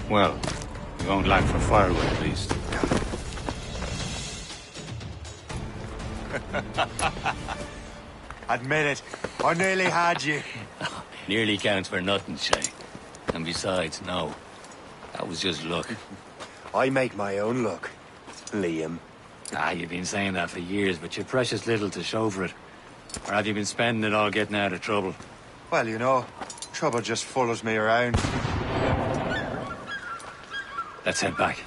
Well, we won't lack for firewood, at least. Admit it, I nearly had you. Nearly counts for nothing, Shay. And besides, no. That was just luck. I make my own luck, Liam. You've been saying that for years, but you've precious little to show for it. Or have you been spending it all getting out of trouble? Well, you know, trouble just follows me around. Let's head back.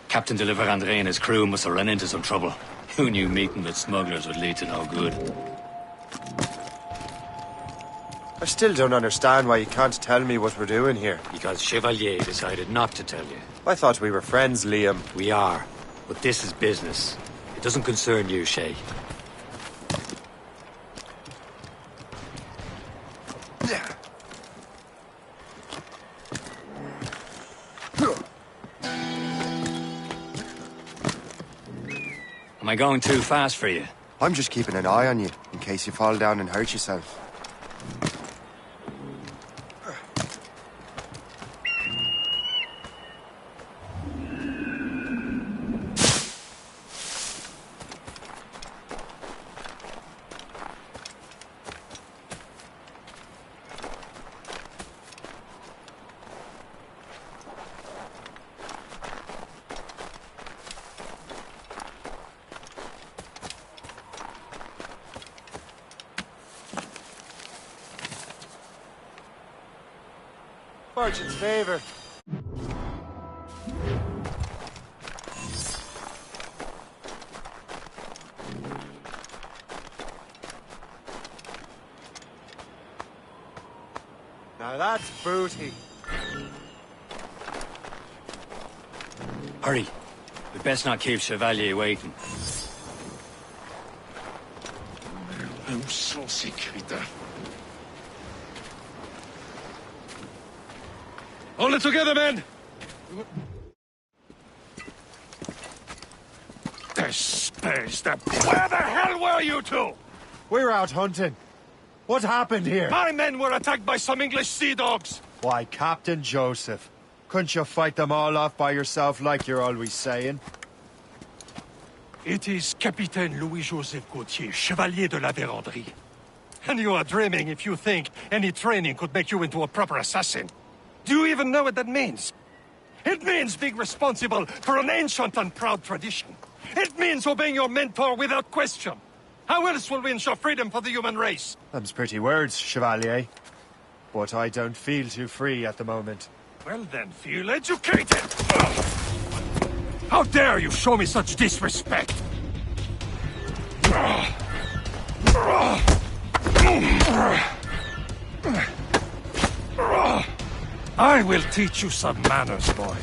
Captain de André and his crew must have run into some trouble. Who knew meeting with smugglers would lead to no good? I still don't understand why you can't tell me what we're doing here. Because Chevalier decided not to tell you. I thought we were friends, Liam. We are, but this is business. It doesn't concern you, Shay. Am I going too fast for you? I'm just keeping an eye on you, in case you fall down and hurt yourself. Fortune's favor. Now that's booty. Hurry. We best not keep Chevalier waiting. Où sont ces crétins? Hold it together, men! Where the hell were you two? We were out hunting. What happened here? My men were attacked by some English sea dogs. Why, Captain Joseph. Couldn't you fight them all off by yourself like you're always saying? It is Capitaine Louis-Joseph Gauthier, Chevalier de la Vérendrye. And you are dreaming if you think any training could make you into a proper assassin. Do you even know what that means? It means being responsible for an ancient and proud tradition. It means obeying your mentor without question. How else will we ensure freedom for the human race? Them's pretty words, Chevalier. But I don't feel too free at the moment. Well then, feel educated! How dare you show me such disrespect? I will teach you some manners, boy.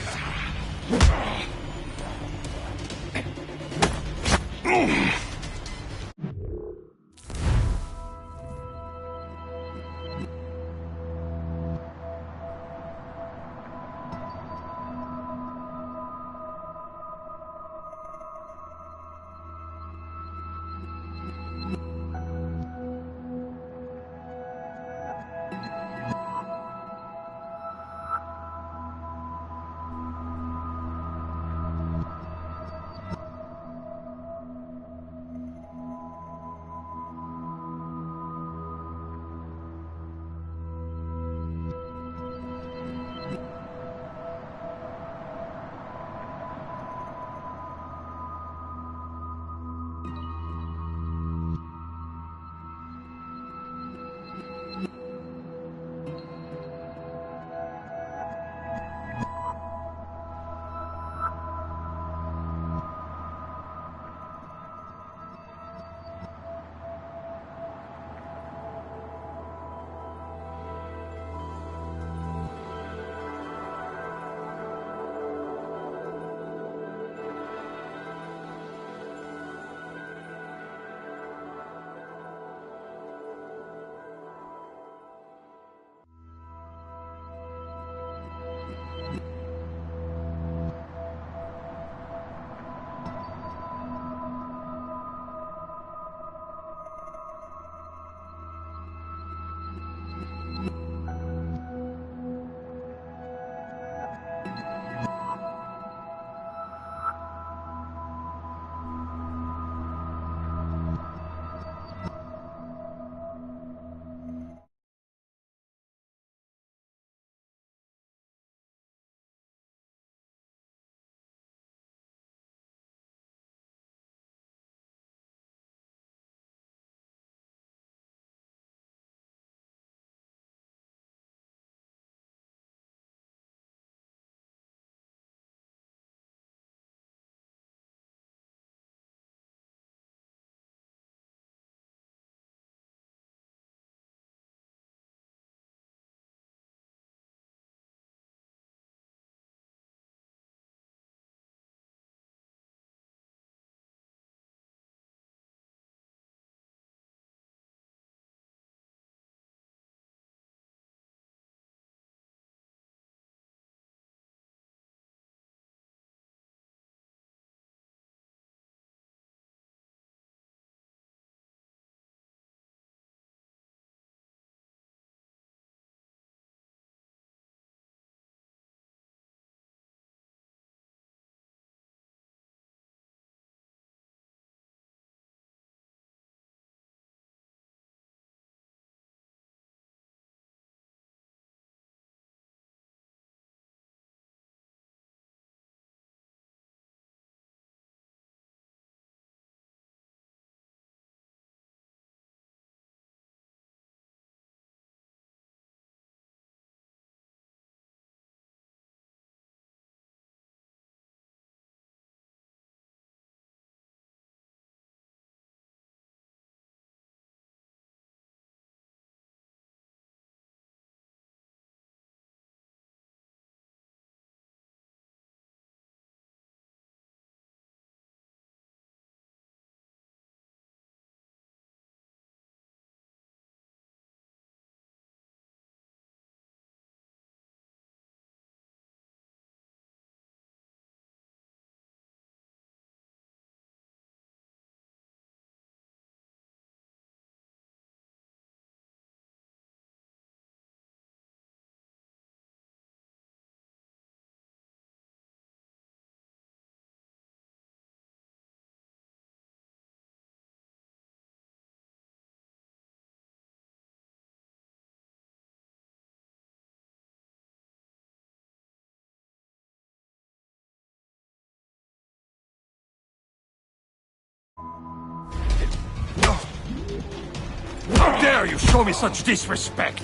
dare you show me such disrespect?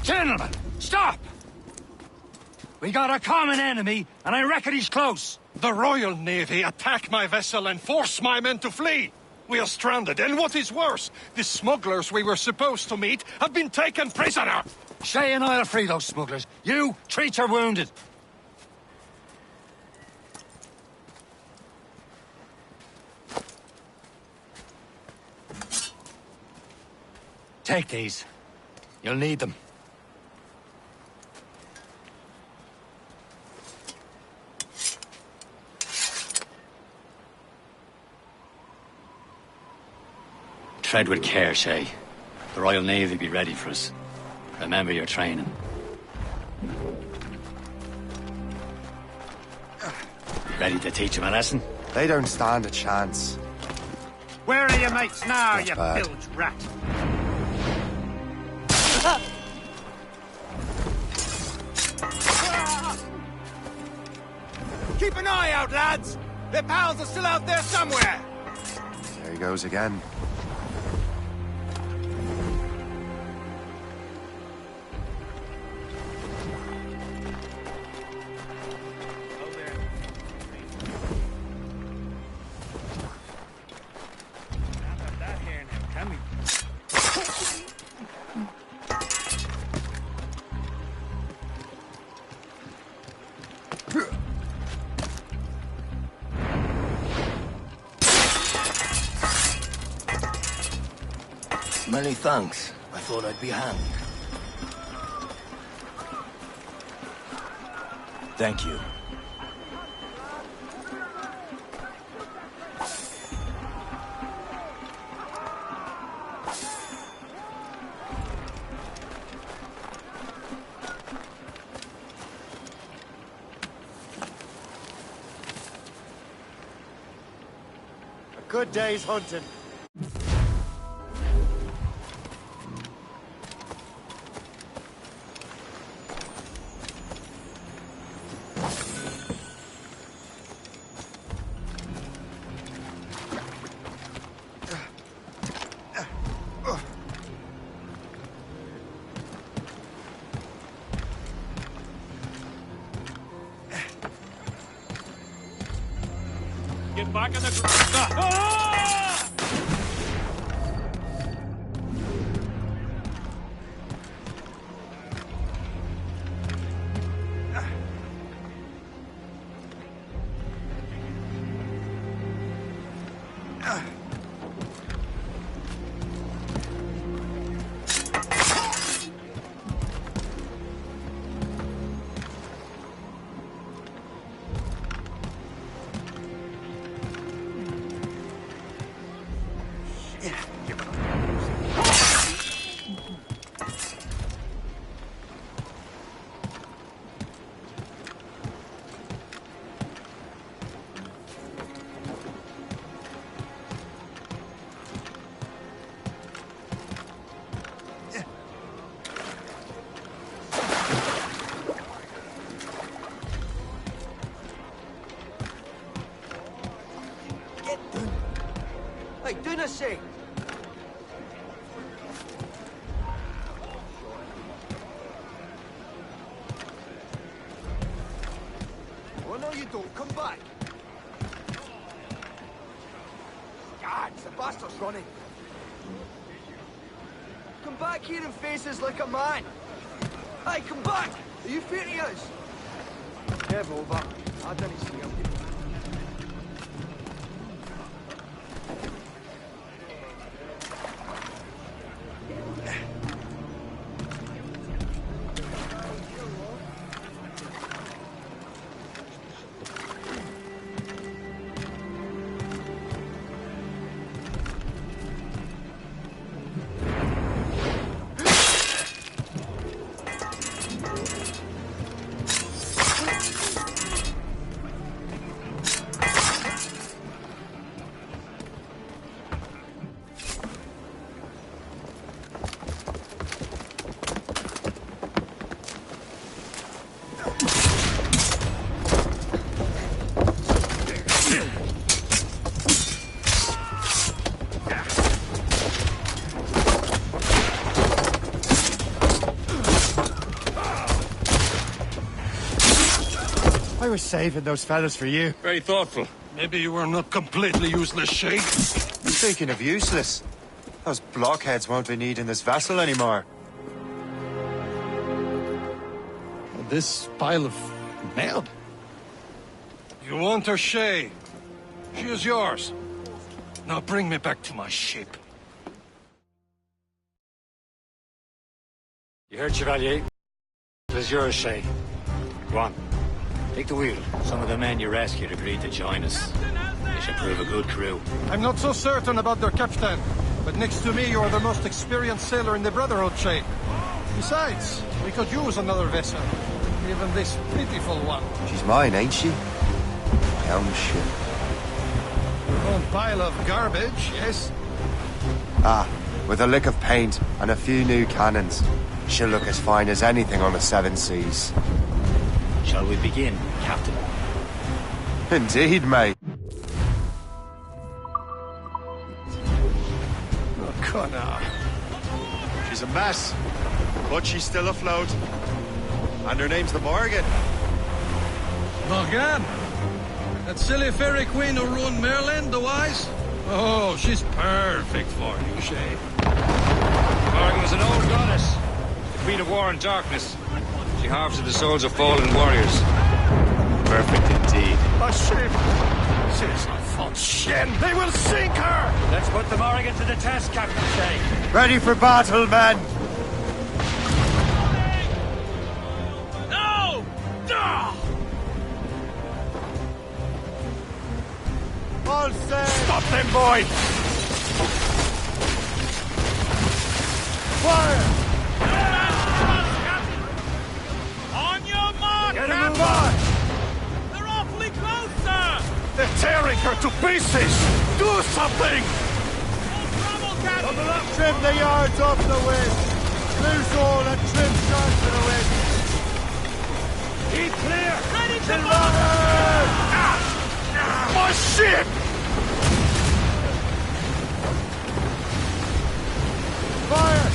Gentlemen, stop! We got a common enemy, and I reckon he's close. The Royal Navy attack my vessel and force my men to flee. We are stranded, and what is worse, the smugglers we were supposed to meet have been taken prisoner. Shay and I'll free those smugglers. You, treat your wounded. Take these. You'll need them. Tread with care, Shay. The Royal Navy be ready for us. Remember your training. Ready to teach him a lesson? They don't stand a chance. Where are your mates now, Not you bad. bilge rat? Keep an eye out, lads! Their pals are still out there somewhere! There he goes again. Many thanks. I thought I'd be handy. Thank you. A good day's hunting. Get back in the ground. Hey, do the same. Oh, no, you don't. Come back. God, the bastard's running. Come back here and face us like a man. Hey, come back. Are you fearing us? Give over. I didn't see him. I was saving those fellas for you. Very thoughtful. Maybe you were not completely useless, Shay. Speaking of useless, those blockheads won't be needing this vessel anymore. This pile of mail? You want her, Shay? She is yours. Now bring me back to my ship. You heard, Chevalier? It is yours, Shay. Go on. Take the wheel. Some of the men you rescued agreed to join us. They should prove a good crew. I'm not so certain about their captain, but next to me, you are the most experienced sailor in the Brotherhood, Shay. Besides, we could use another vessel. Even this pitiful one. She's mine, ain't she? My own ship. Your own pile of garbage, yes? Ah, with a lick of paint and a few new cannons. She'll look as fine as anything on the seven seas. Shall we begin, Captain? Indeed, mate. Oh, Connor. She's a mess, but she's still afloat. And her name's the Morgan. Morgan? That silly fairy queen who ruined Merlin, the wise? Oh, she's perfect for you, Shay. Morgan was an old goddess. The queen of war and darkness. She harvested the souls of fallen warriors. Perfect indeed. A ship! She's a false shin! They will sink her! Let's put the Morgan to the test, Captain Shay. Ready for battle, men! No! No! All set! Stop them, boy! Fire! On your mark, Get a move on! They're awfully close, sir! They're tearing her to pieces! Do something! Double up, trim the yards off the wind! Loose all and trim sharp to the wind! Keep clear! Ready to Fire! My ship! Fire!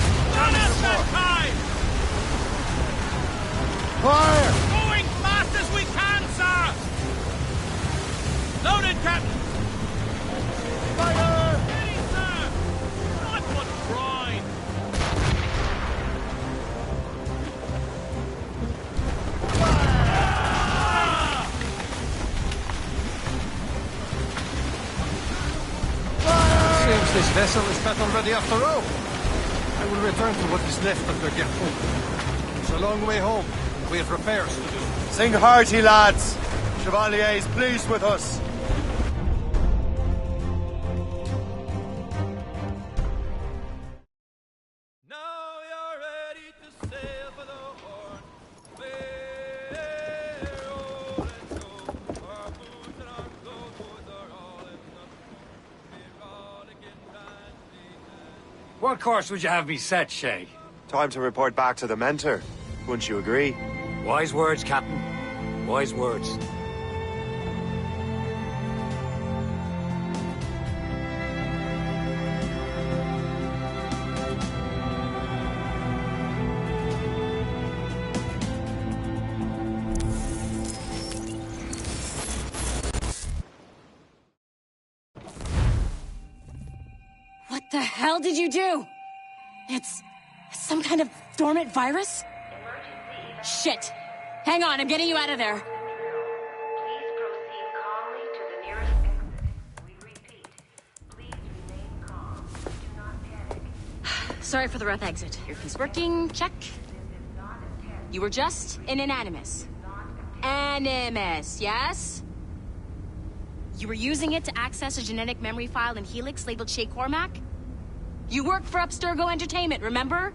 Fire! Going fast as we can, sir! Loaded, Captain! Fire! Ready, sir! Not one brine! Seems this vessel is battle ready after all. I will return to what is left of the Garfou. It's a long way home. We have repairs to do. Sing hearty, lads! Chevalier is pleased with us. What course would you have me set, Shay? Time to report back to the mentor. Wouldn't you agree? Wise words, Captain. Wise words. What the hell did you do? It's some kind of dormant virus? Shit! Hang on, I'm getting you out of there. Please proceed calmly to the nearest exit. We repeat, please remain calm. Do not panic. Sorry for the rough exit. Earpiece working, check. You were just an animus. Animus, yes? You were using it to access a genetic memory file in Helix labeled Shay Cormac? You worked for Abstergo Entertainment, remember?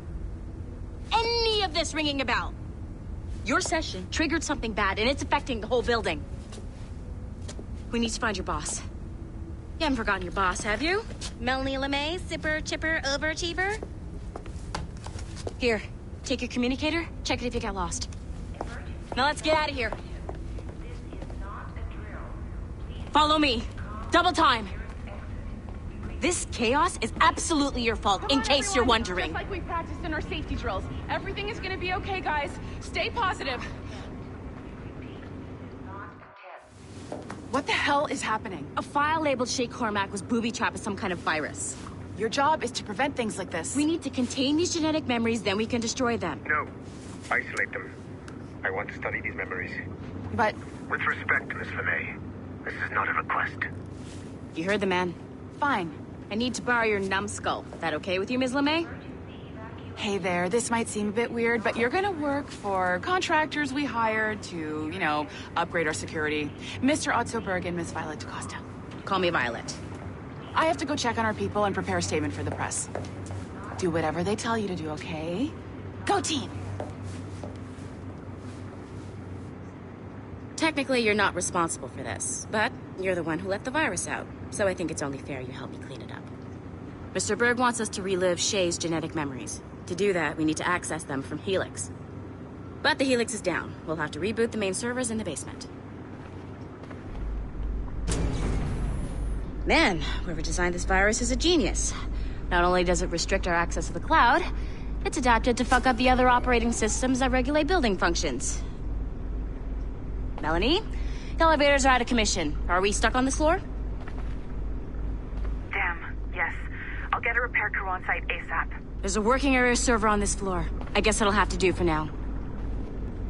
Any of this ringing a bell? Your session triggered something bad, and it's affecting the whole building. We need to find your boss. You haven't forgotten your boss, have you? Melanie LeMay, zipper, chipper, overachiever? Here, take your communicator, check it if you got lost. Now let's get out of here. This is not a drill. Please Follow me. Double time. This chaos is absolutely your fault, in case you're wondering. Just like we practiced in our safety drills. Everything is gonna be okay, guys. Stay positive. repeat. This is not What the hell is happening? A file labeled Shay Cormac was booby-trapped with some kind of virus. Your job is to prevent things like this. We need to contain these genetic memories, then we can destroy them. No. Isolate them. I want to study these memories. But... With respect, Miss LeMay, this is not a request. You heard the man. Fine. I need to borrow your numbskull. That okay with you, Ms. LeMay? Hey there, this might seem a bit weird, but you're gonna work for contractors we hired to, upgrade our security. Mr. Ottoberg and Miss Violet DaCosta. Call me Violet. I have to go check on our people and prepare a statement for the press. Do whatever they tell you to do, okay? Go team! Technically, you're not responsible for this, but you're the one who let the virus out, so I think it's only fair you help me clean it up. Mr. Berg wants us to relive Shay's genetic memories. To do that, we need to access them from Helix. But the Helix is down. We'll have to reboot the main servers in the basement. Man, whoever designed this virus is a genius. Not only does it restrict our access to the cloud, it's adapted to fuck up the other operating systems that regulate building functions. Melanie? The elevators are out of commission. Are we stuck on this floor? Damn, yes. I'll get a repair crew on site ASAP. There's a working area server on this floor. I guess that'll have to do for now.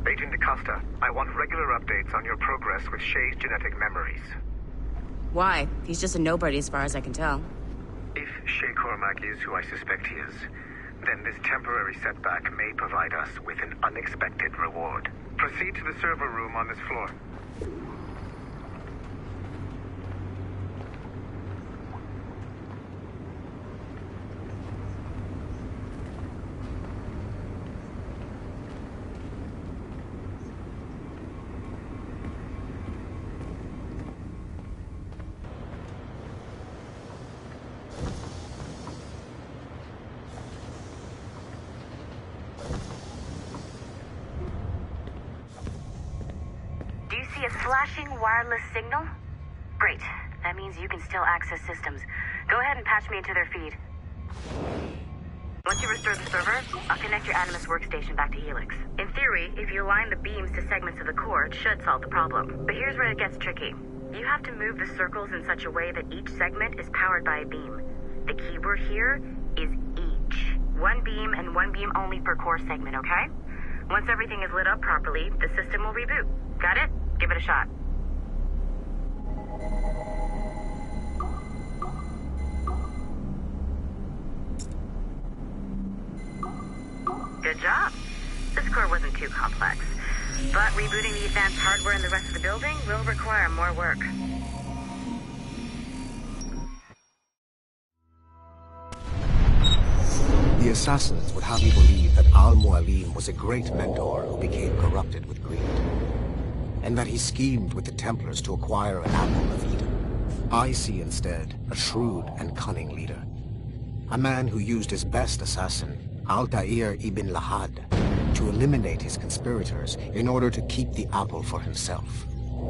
Agent DaCosta, I want regular updates on your progress with Shay's genetic memories. Why? He's just a nobody as far as I can tell. If Shay Cormac is who I suspect he is, then this temporary setback may provide us with an unexpected reward. Proceed to the server room on this floor. A flashing wireless signal? Great. That means you can still access systems. Go ahead and patch me into their feed. Once you restore the server, I'll connect your Animus workstation back to Helix. In theory, if you align the beams to segments of the core, it should solve the problem. But here's where it gets tricky. You have to move the circles in such a way that each segment is powered by a beam. The keyword here is each. One beam and one beam only per core segment, okay? Once everything is lit up properly, the system will reboot. Got it? Give it a shot. Good job. This core wasn't too complex, but rebooting the advanced hardware in the rest of the building will require more work. The assassins would have you believe that Al-Mualim was a great mentor who became corrupted with greed, and that he schemed with the Templars to acquire an apple of Eden. I see instead a shrewd and cunning leader, a man who used his best assassin, Altair ibn Lahad, to eliminate his conspirators in order to keep the apple for himself,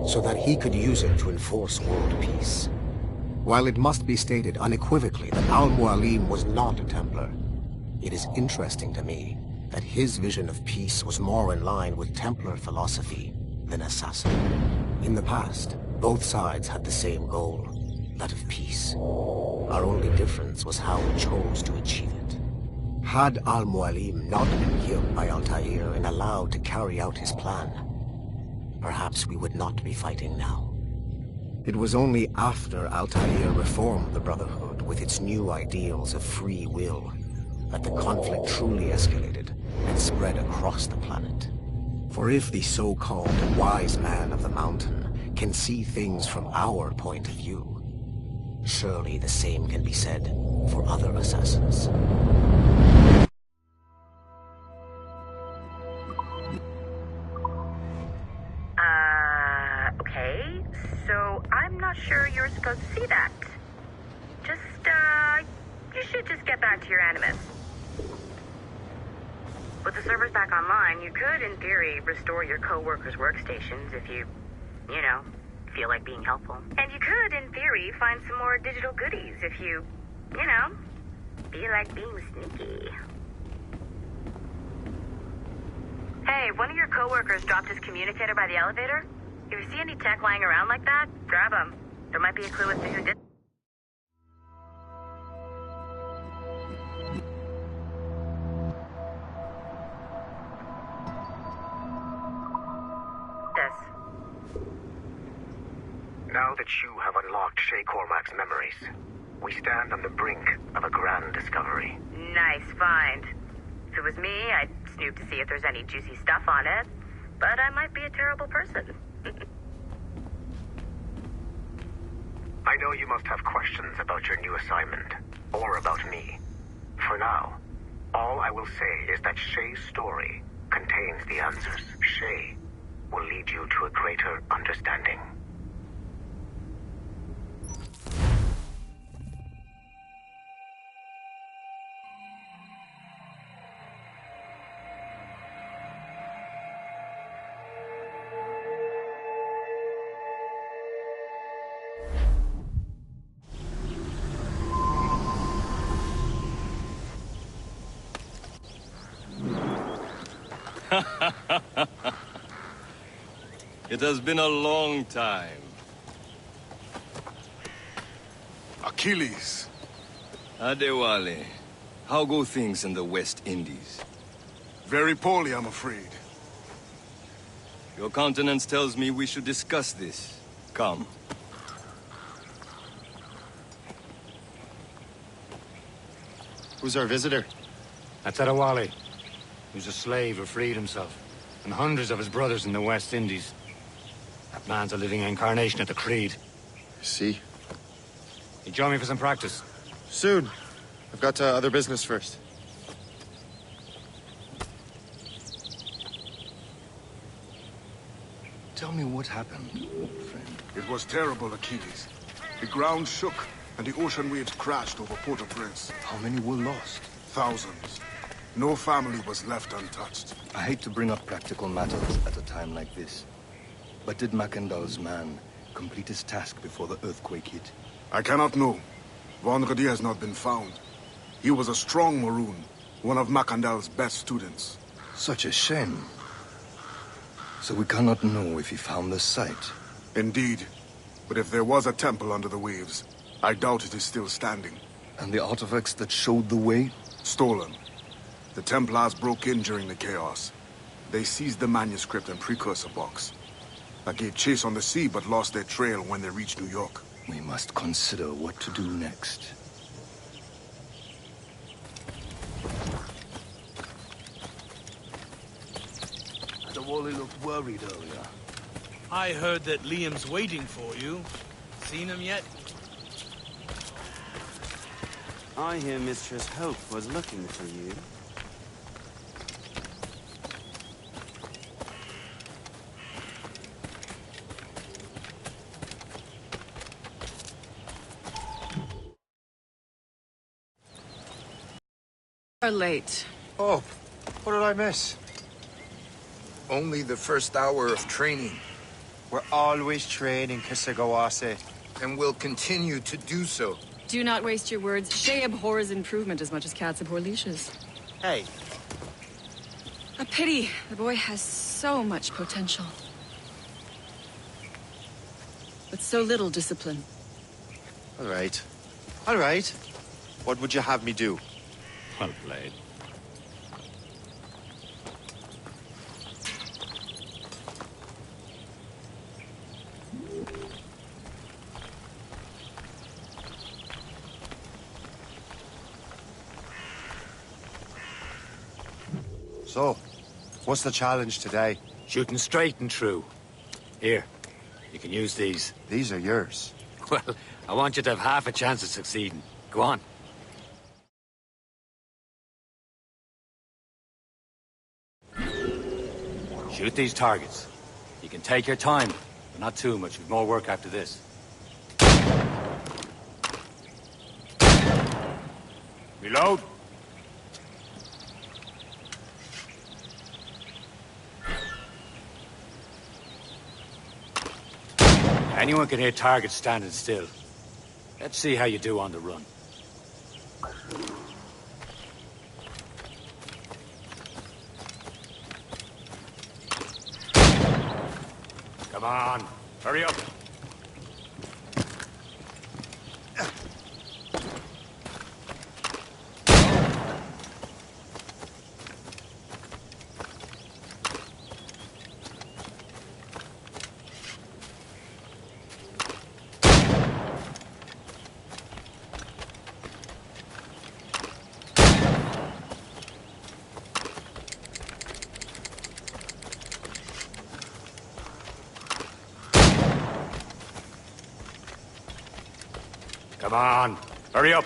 so that he could use it to enforce world peace. While it must be stated unequivocally that Al-Mualim was not a Templar, it is interesting to me that his vision of peace was more in line with Templar philosophy than assassin. In the past, both sides had the same goal, that of peace. Our only difference was how we chose to achieve it. Had Al-Mualim not been killed by Altair and allowed to carry out his plan, perhaps we would not be fighting now. It was only after Altair reformed the Brotherhood with its new ideals of free will that the conflict truly escalated and spread across the planet. For if the so-called wise man of the mountain can see things from our point of view, surely the same can be said for other assassins. Okay, so I'm not sure you're supposed to see that. You should just get back to your Animus. With the servers back online, you could, in theory, restore your co-workers' workstations if you feel like being helpful. And you could, in theory, find some more digital goodies if you feel like being sneaky. Hey, one of your co-workers dropped his communicator by the elevator. If you see any tech lying around like that, grab them. There might be a clue as to who did. Now that you have unlocked Shay Cormac's memories, we stand on the brink of a grand discovery. Nice find. If it was me, I'd snoop to see if there's any juicy stuff on it. But I might be a terrible person. I know you must have questions about your new assignment, or about me. For now, all I will say is that Shay's story contains the answers. Shay will lead you to a greater understanding. It has been a long time. Achilles. Adewale, how go things in the West Indies? Very poorly, I'm afraid. Your countenance tells me we should discuss this. Come. Who's our visitor? That's Adewale. Who's a slave who freed himself. And hundreds of his brothers in the West Indies. That man's a living incarnation of the Creed. See? You join me for some practice? Soon. I've got other business first. Tell me what happened, friend. It was terrible, Achilles. The ground shook, and the ocean waves crashed over Port-au-Prince. How many were lost? Thousands. No family was left untouched. I hate to bring up practical matters at a time like this. But did Mackandal's man complete his task before the earthquake hit? I cannot know. Vendredi has not been found. He was a strong Maroon, one of Mackandal's best students. Such a shame. So we cannot know if he found the site. Indeed. But if there was a temple under the waves, I doubt it is still standing. And the artifacts that showed the way? Stolen. The Templars broke in during the chaos. They seized the manuscript and precursor box. I gave chase on the sea, but lost their trail when they reached New York. We must consider what to do next. The Wally looked worried earlier. I heard that Liam's waiting for you. Seen him yet? I hear Mistress Hope was looking for you. Are late. Oh, what did I miss? Only the first hour of training. We're always training, Kisagawase. And will continue to do so. Do not waste your words. Shay abhors improvement as much as cats abhor leashes. Hey. A pity. The boy has so much potential. But so little discipline. All right. All right. What would you have me do? Well played. So, what's the challenge today? Shooting straight and true. Here, you can use these. These are yours. Well, I want you to have half a chance of succeeding. Go on. Shoot these targets. You can take your time, but not too much. We've more work after this. Reload. Anyone can hit targets standing still. Let's see how you do on the run. Come Come on, hurry up. Come on, hurry up.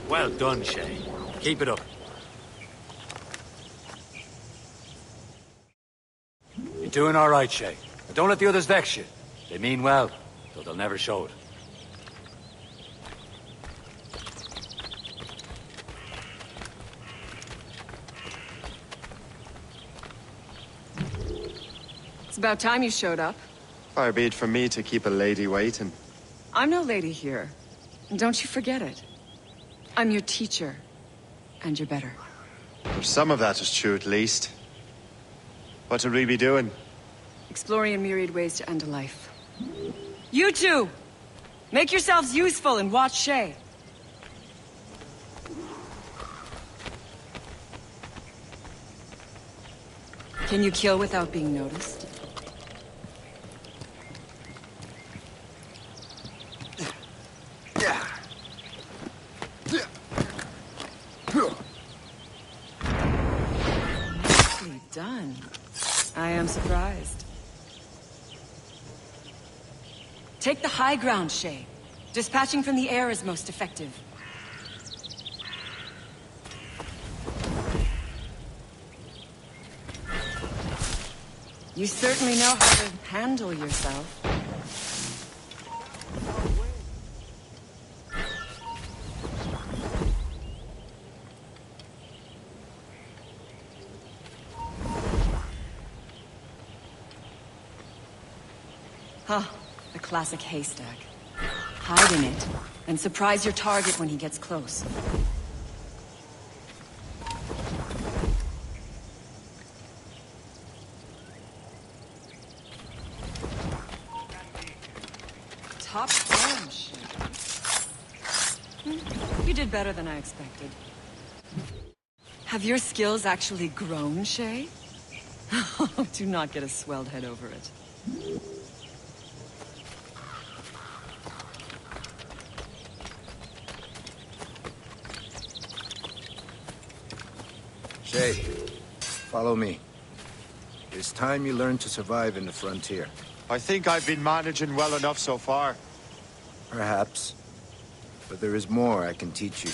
Well done, Shay. Keep it up. You're doing all right, Shay. But don't let the others vex you. They mean well, though they'll never show it. It's about time you showed up. Far be it from me to keep a lady waiting. I'm no lady here. And don't you forget it. I'm your teacher. And you're better. Well, some of that is true, at least. What would we be doing? Exploring a myriad ways to end a life. You two! Make yourselves useful and watch Shay. Can you kill without being noticed? Nicely done. I am surprised. Take the high ground, Shay. Dispatching from the air is most effective. You certainly know how to handle yourself. Huh, a classic haystack. Hide in it, and surprise your target when he gets close. Top form, Shay. You did better than I expected. Have your skills actually grown, Shay? Do not get a swelled head over it. Shay, follow me. It's time you learn to survive in the frontier. I think I've been managing well enough so far. Perhaps. But there is more I can teach you.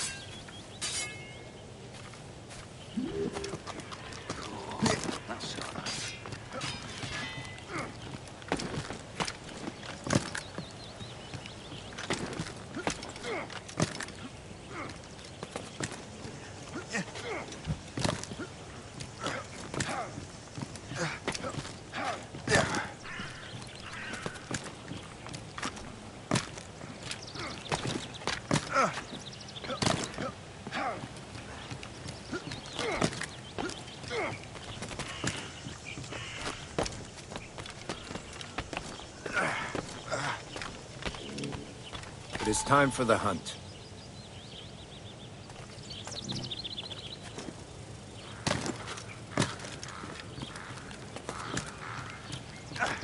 It is time for the hunt.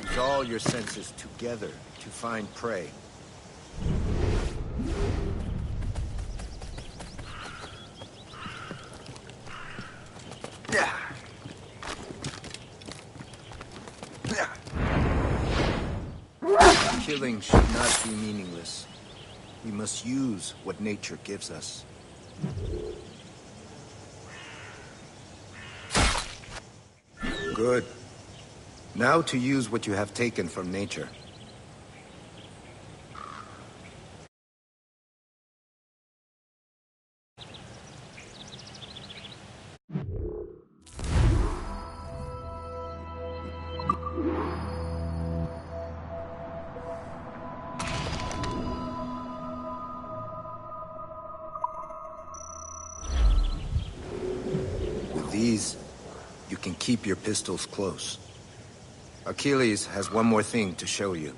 Use all your senses together to find prey. Killing should not be meaningless. We must use what nature gives us. Good. Now to use what you have taken from nature. keep your pistols close. Achilles has one more thing to show you.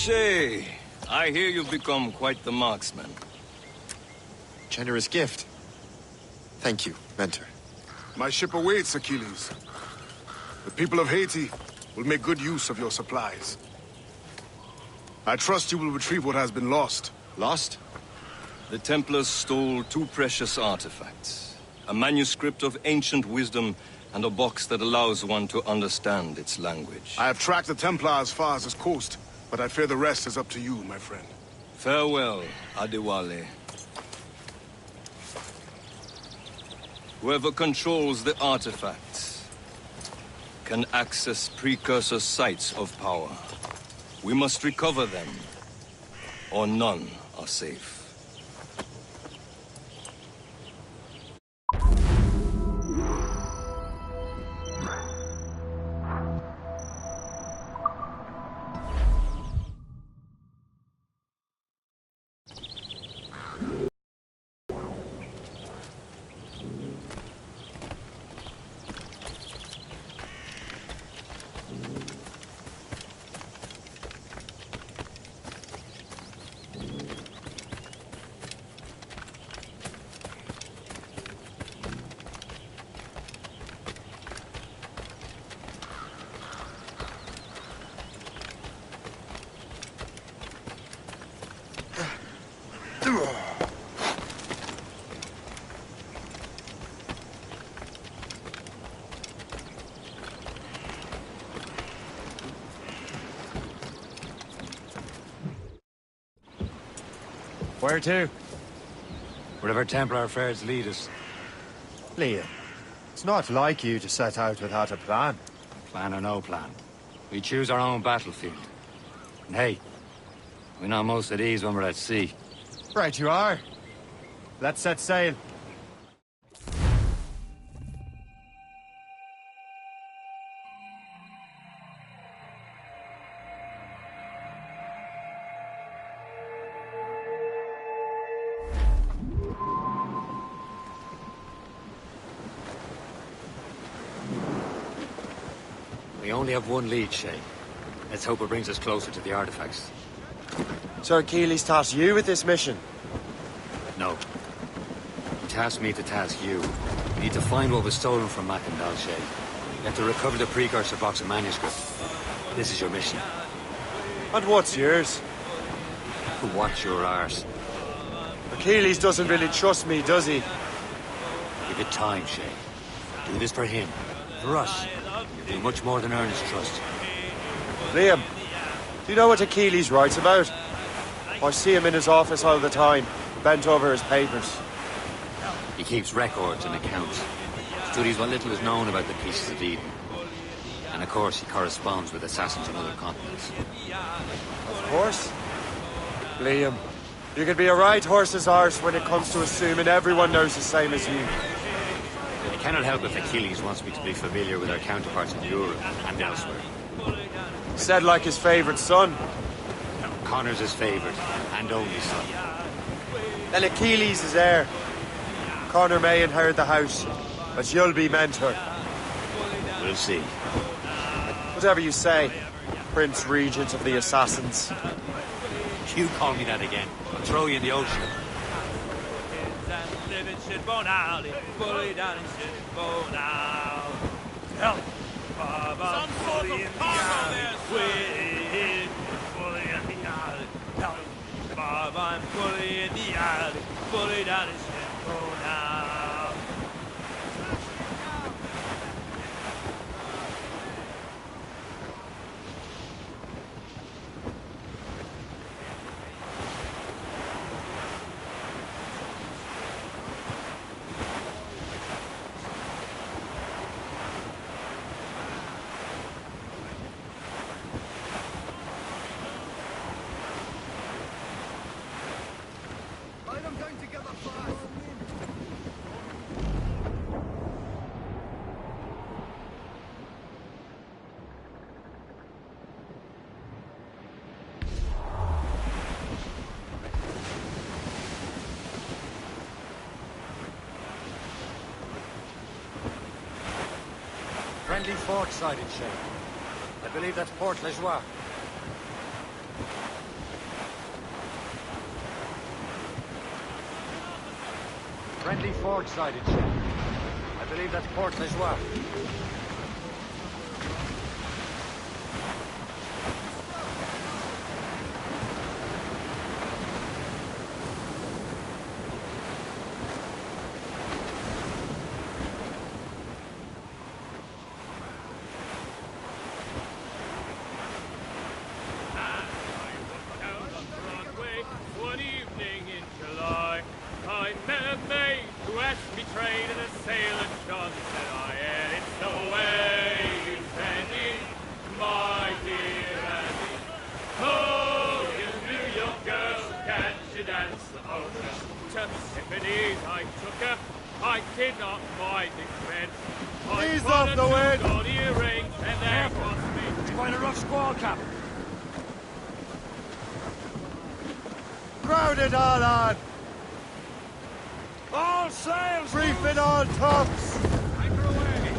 Shay, I hear you've become quite the marksman. Generous gift. Thank you, Mentor. My ship awaits, Achilles. The people of Haiti will make good use of your supplies. I trust you will retrieve what has been lost. Lost? The Templars stole 2 precious artifacts. A manuscript of ancient wisdom and a box that allows one to understand its language. I have tracked the Templar as far as this coast, but I fear the rest is up to you, my friend. Farewell, Adewale. Whoever controls the artifacts can access precursor sites of power. We must recover them, or none are safe. Where to? Wherever Templar affairs lead us. Liam, it's not like you to set out without a plan. Plan or no plan. We choose our own battlefield. And hey, we know most of these when we're at sea. Right you are. Let's set sail. We only have one lead, Shay. Let's hope it brings us closer to the artifacts. So Achilles tasked you with this mission? No. He tasked me to task you. We need to find what was stolen from Macandal, Shay. We have to recover the precursor box of manuscript. This is your mission. And what's yours? Watch your arse. Achilles doesn't really trust me, does he? Give it time, Shay. Do this for him. For us. You'll do much more than earn his trust. Liam, do you know what Achilles writes about? I see him in his office all the time, bent over his papers. He keeps records and accounts. Studies what little is known about the pieces of Eden. And of course, he corresponds with assassins on other continents. Of course. Liam, you can be a right horse's arse when it comes to assuming everyone knows the same as you. I cannot help if Achilles wants me to be familiar with our counterparts in Europe and elsewhere. Said like his favourite son. No, Connor's his favourite and only son. Then Achilles is heir. Connor may inherit the house, but you'll be mentor. We'll see. Whatever you say, Prince Regent of the Assassins. You call me that again, I'll throw you in the ocean. I'm fully in the alley, fully down his head. Friendly fort sighted, Shay. I believe that's Port Lejoie. Friendly fort sighted, Shay. I believe that's Port Lejoie. One evening in July, I met a maid who asked me trade, and a sailor John said I had it so way you Annie, my dear Annie. Oh, you New York girl, can she dance the polka? To Tiffany's I took her, I did not mind expense. I Ease put off her the two wind. gold earrings, and there was me. It's quite a rough squall, Captain. Crowd it all on! All sails! Reefing all tops! Anchor away!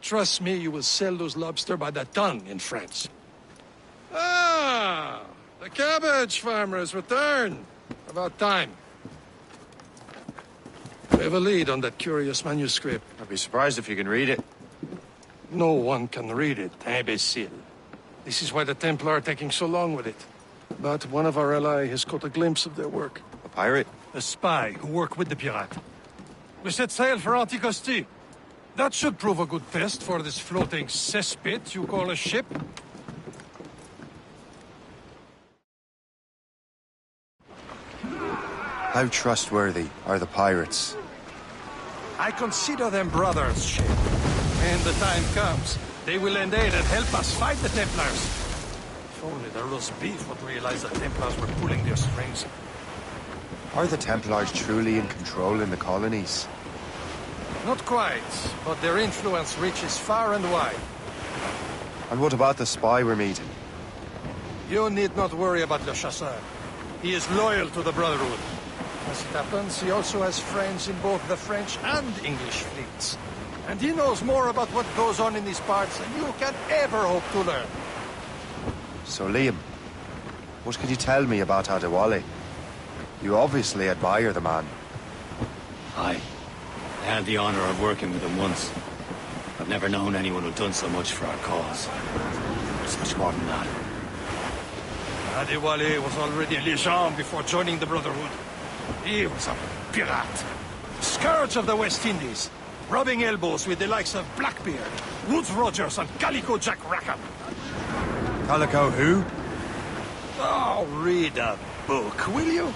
Trust me, you will sell those lobster by the ton in France. Ah! The cabbage farmers return. About time. We have a lead on that curious manuscript. I'd be surprised if you can read it. No one can read it, imbecile. This is why the Templar are taking so long with it. But one of our allies has caught a glimpse of their work. A pirate? A spy who worked with the pirate. We set sail for Anticosti. That should prove a good test for this floating cesspit you call a ship. How trustworthy are the pirates? I consider them brothers, Shay. When the time comes, they will lend aid and help us fight the Templars. If only the roast beef would realize the Templars were pulling their strings. Are the Templars truly in control in the colonies? Not quite, but their influence reaches far and wide. And what about the spy we're meeting? You need not worry about Le Chasseur. He is loyal to the Brotherhood. As it happens, he also has friends in both the French and English fleets. And he knows more about what goes on in these parts than you can ever hope to learn. So, Liam, what can you tell me about Adewale? You obviously admire the man. Aye. I had the honor of working with him once. I've never known anyone who'd done so much for our cause. It's much more than that. Adewale was already a legend before joining the Brotherhood. He was a pirate. Scourge of the West Indies. Rubbing elbows with the likes of Blackbeard, Woodes Rogers, and Calico Jack Rackham. Calico who? Oh, read a book, will you?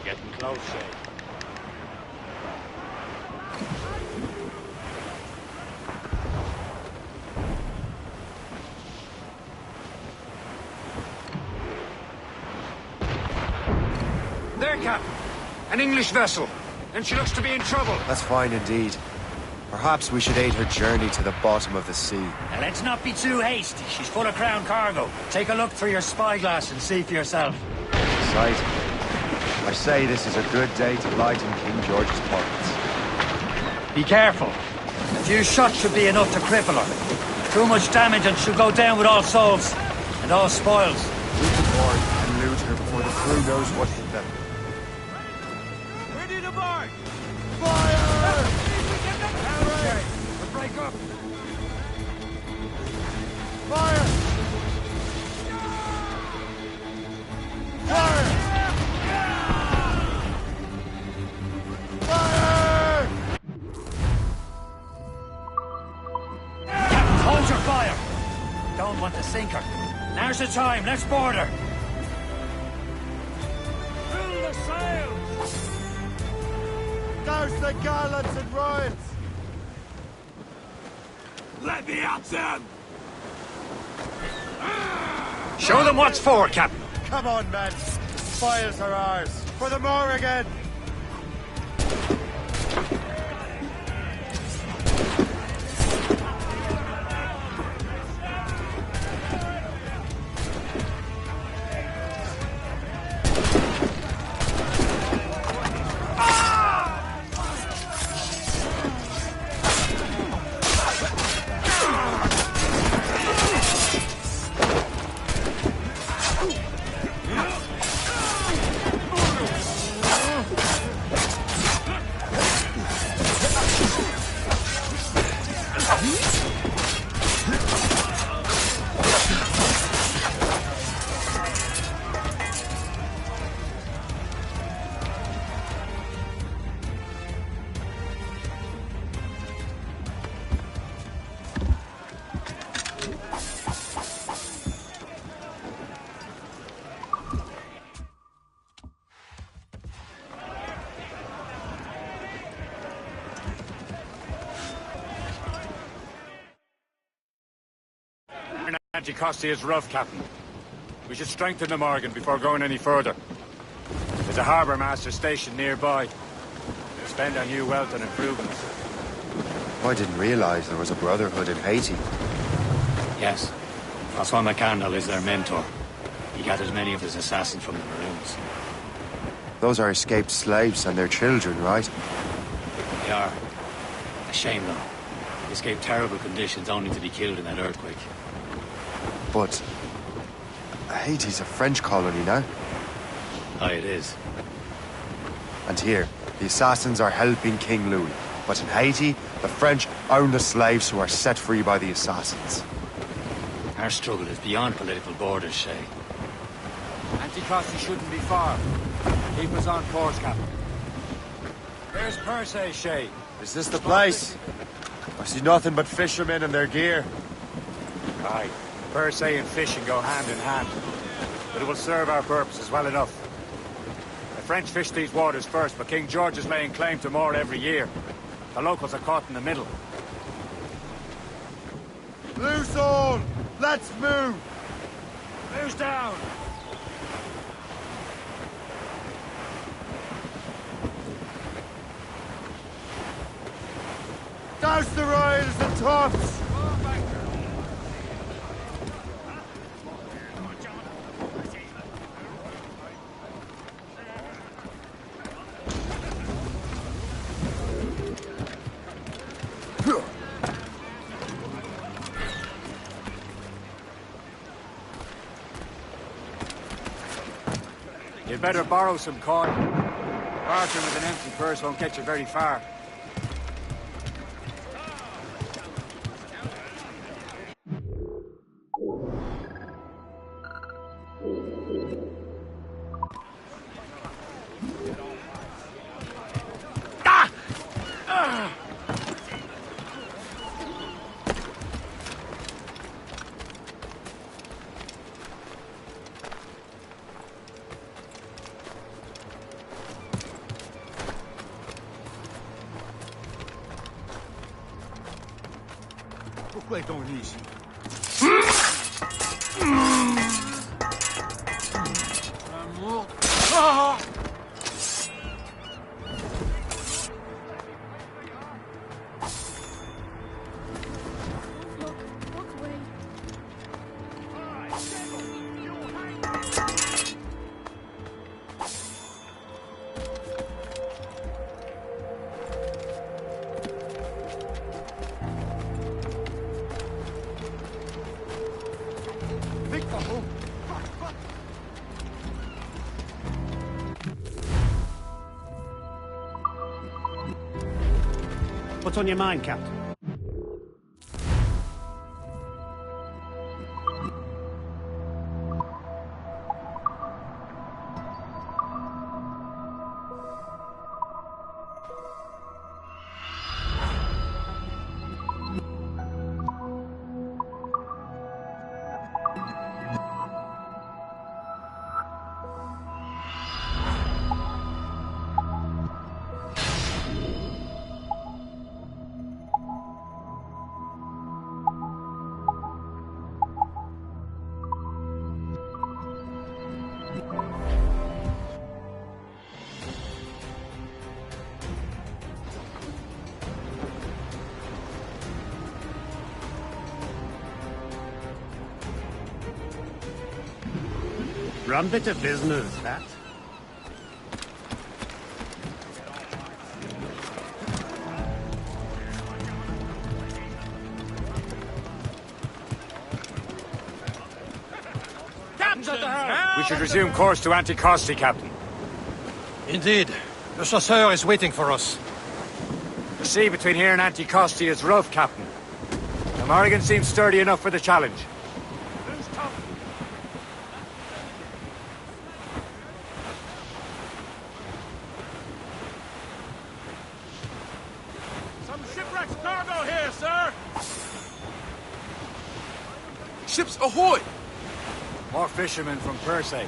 Getting close, Shay. There, Captain. An English vessel. And she looks to be in trouble. That's fine indeed. Perhaps we should aid her journey to the bottom of the sea. Now, let's not be too hasty. She's full of crown cargo. Take a look through your spyglass and see for yourself. Sight. I say this is a good day to lighten King George's pockets. Be careful. A few shots should be enough to cripple her. Too much damage and she'll go down with all souls. And all spoils. Loot the board and loot her before the crew knows what hit them. Ready to march! Fire! Okay, we'll break up. Fire! Fire! Fire! Captain, hold your fire. Don't want to sink her. Now's the time. Let's board her. Fill the sails! Douse the gallants and royals! Let me at them! Show them what's for, Captain. Come on, men. Spoils are ours. For the Morrigan! Anticosti is rough, Captain. We should strengthen the Morgan before going any further. There's a harbour master station nearby. We'll spend our new wealth on improvements. I didn't realize there was a brotherhood in Haiti. Yes. Francois McCandle is their mentor. He gathers many of his assassins from the Maroons. Those are escaped slaves and their children, right? They are. A shame, though. They escaped terrible conditions only to be killed in that earthquake. But Haiti's a French colony now. Aye, it is. And here, the assassins are helping King Louis. But in Haiti, the French own the slaves who are set free by the assassins. Our struggle is beyond political borders, Shay. Anticosti shouldn't be far. Keep us on course, Captain. Where's Perse, Shay? Is this the place? I see nothing but fishermen and their gear. Aye. Perse and fishing go hand in hand. But it will serve our purposes well enough. The French fish these waters first, but King George is laying claim to more every year. The locals are caught in the middle. Loose all! Let's move! Who's down? Douse the royals and tops! You'd better borrow some coin. Bartering with an empty purse won't get you very far. Pourquoi est-on venu ici? Amour. Ah! What's on your mind, Captain? Rum bit of business, that. We should resume course to Anticosti, Captain. Indeed. The chasseur is waiting for us. The sea between here and Anticosti is rough, Captain. The Morrigan seems sturdy enough for the challenge. Some shipwreck's cargo here, sir! Ships ahoy! More fishermen from Persay.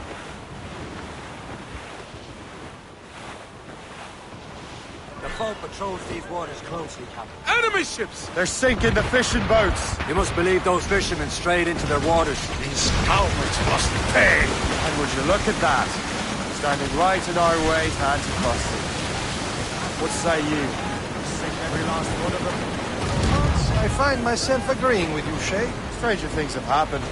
The boat patrols these waters closely, Captain. Enemy ships! They're sinking the fishing boats. You must believe those fishermen strayed into their waters. These cowards must pay! And would you look at that? Standing right in our way to Anticosti. What say you? Sink every last one of them? I find myself agreeing with you, Shay. Stranger things have happened.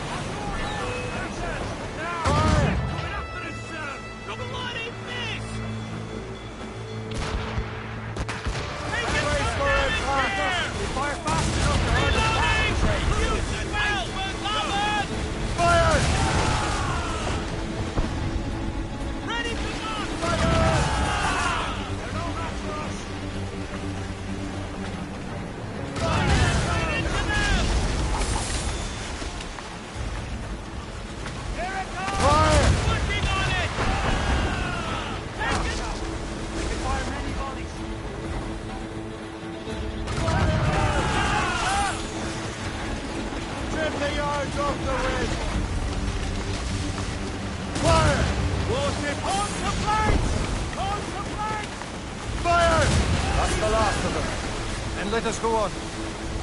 Let us go on.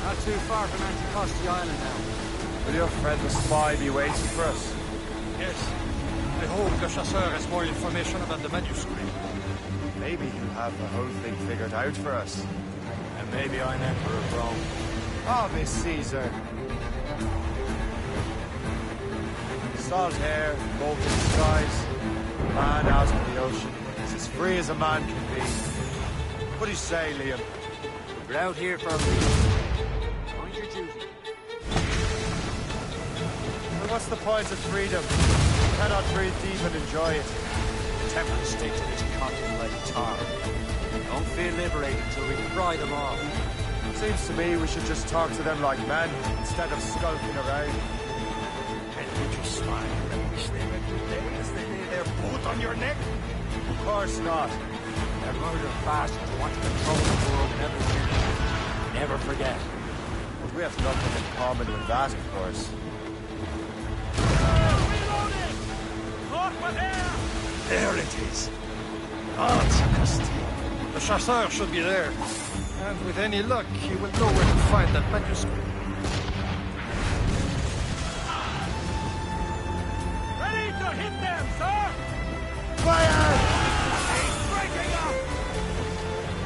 Not too far from Anticosti Island now. Will your friend the spy be waiting for us? Yes. I hope the chasseur has more information about the manuscript. Maybe he'll have the whole thing figured out for us. And maybe I'm Emperor of Rome. Ah, Miss Caesar. Salt hair, molten skies. Man out of the ocean. It's as free as a man can be. What do you say, Liam? We're out here for a reason. Mind your duty. Well, what's the point of freedom? You cannot breathe deep and enjoy it. The Templars stick to this contemplated tar. Don't feel liberated until we fry them off. Seems to me we should just talk to them like men, instead of skulking around. And would you smile and wish they were dead as they lay their boot on your neck? Of course not. They're murder bastards who want to control the world and everything. Never forget. But we have nothing in common with that, of course. There it is. Anticosti. The chasseur should be there. And with any luck, he will know where to find that manuscript. Ready to hit them, sir! Fire! He's breaking up!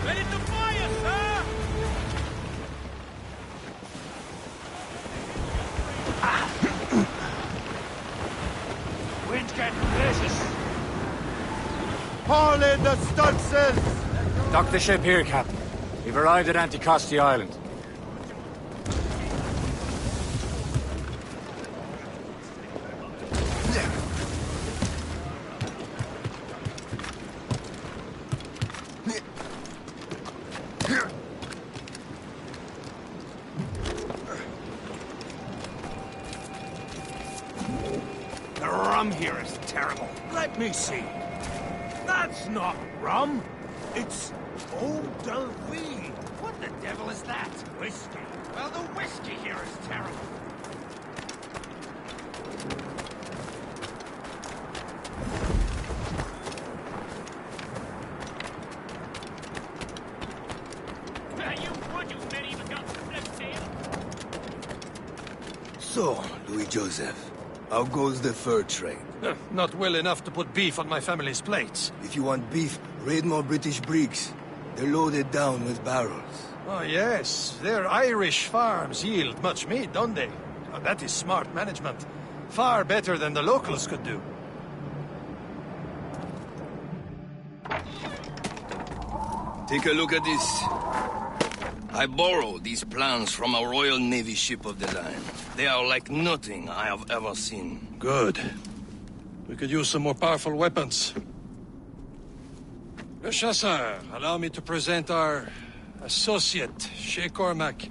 Ready to fire, sir! Wind's getting vicious. Haul in the stunsails! Dock the ship here, Captain. We've arrived at Anticosti Island. The rum here is terrible. Let me see. That's not rum. It's eau de vie. What the devil is that? Whiskey. Well, the whiskey here is terrible. So, Louis Joseph, how goes the fur trade? Not well enough to put beef on my family's plates. If you want beef, raid more British brigs. They're loaded down with barrels. Oh, yes. Their Irish farms yield much meat, don't they? Oh, that is smart management. Far better than the locals could do. Take a look at this. I borrowed these plans from a Royal Navy ship of the line. They are like nothing I have ever seen. Good. We could use some more powerful weapons. Le Chasseur, allow me to present our associate, Shay Cormac.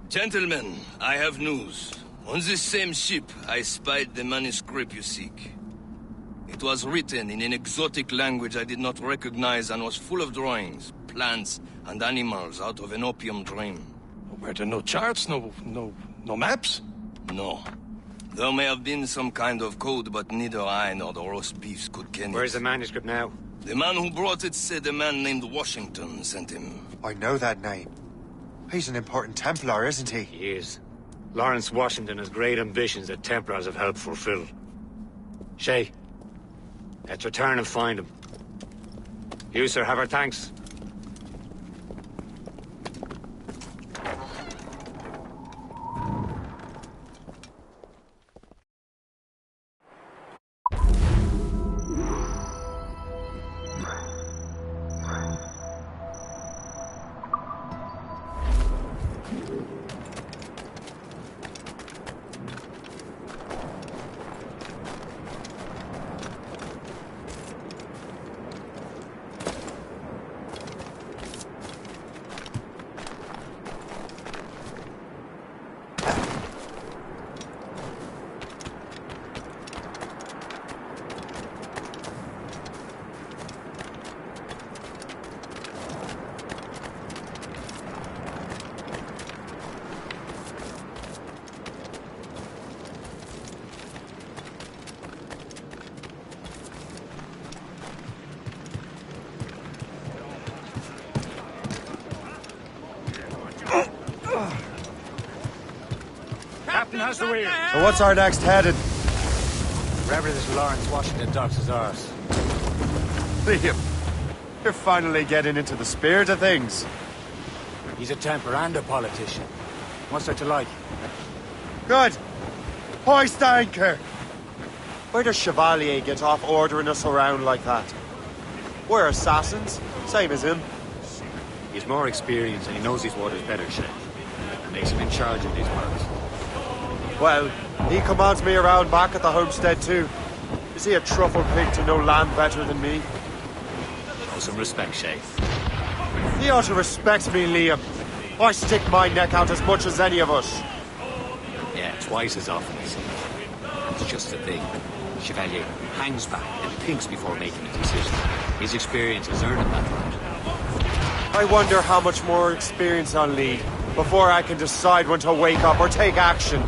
Gentlemen, I have news. On this same ship, I spied the manuscript you seek. It was written in an exotic language I did not recognize and was full of drawings, plants, and animals out of an opium dream. Were there no charts, no maps? No. There may have been some kind of code, but neither I nor the roast beefs could ken it. Where's the manuscript now? The man who brought it said a man named Washington sent him. I know that name. He's an important Templar, isn't he? He is. Lawrence Washington has great ambitions that Templars have helped fulfill. Shay, let's return and find him. You, sir, have our thanks. How's the wheel? So what's our next headed? Wherever this Lawrence Washington docks is ours. Liam, you're finally getting into the spirit of things. He's a Templar and a politician. What's there to like? Good. Hoist anchor. Where does Chevalier get off ordering us around like that? We're assassins, same as him. He's more experienced and he knows these waters better, Shay. That makes him in charge of these parts. Well, he commands me around back at the homestead too. Is he a truffle pig to know land better than me? Show some respect, Shay. He ought to respect me, Liam. I stick my neck out as much as any of us. Yeah, twice as often as him. It's just the thing. Chevalier hangs back and thinks before making a decision. His experience has earned him that right. I wonder how much more experience I'll need before I can decide when to wake up or take action.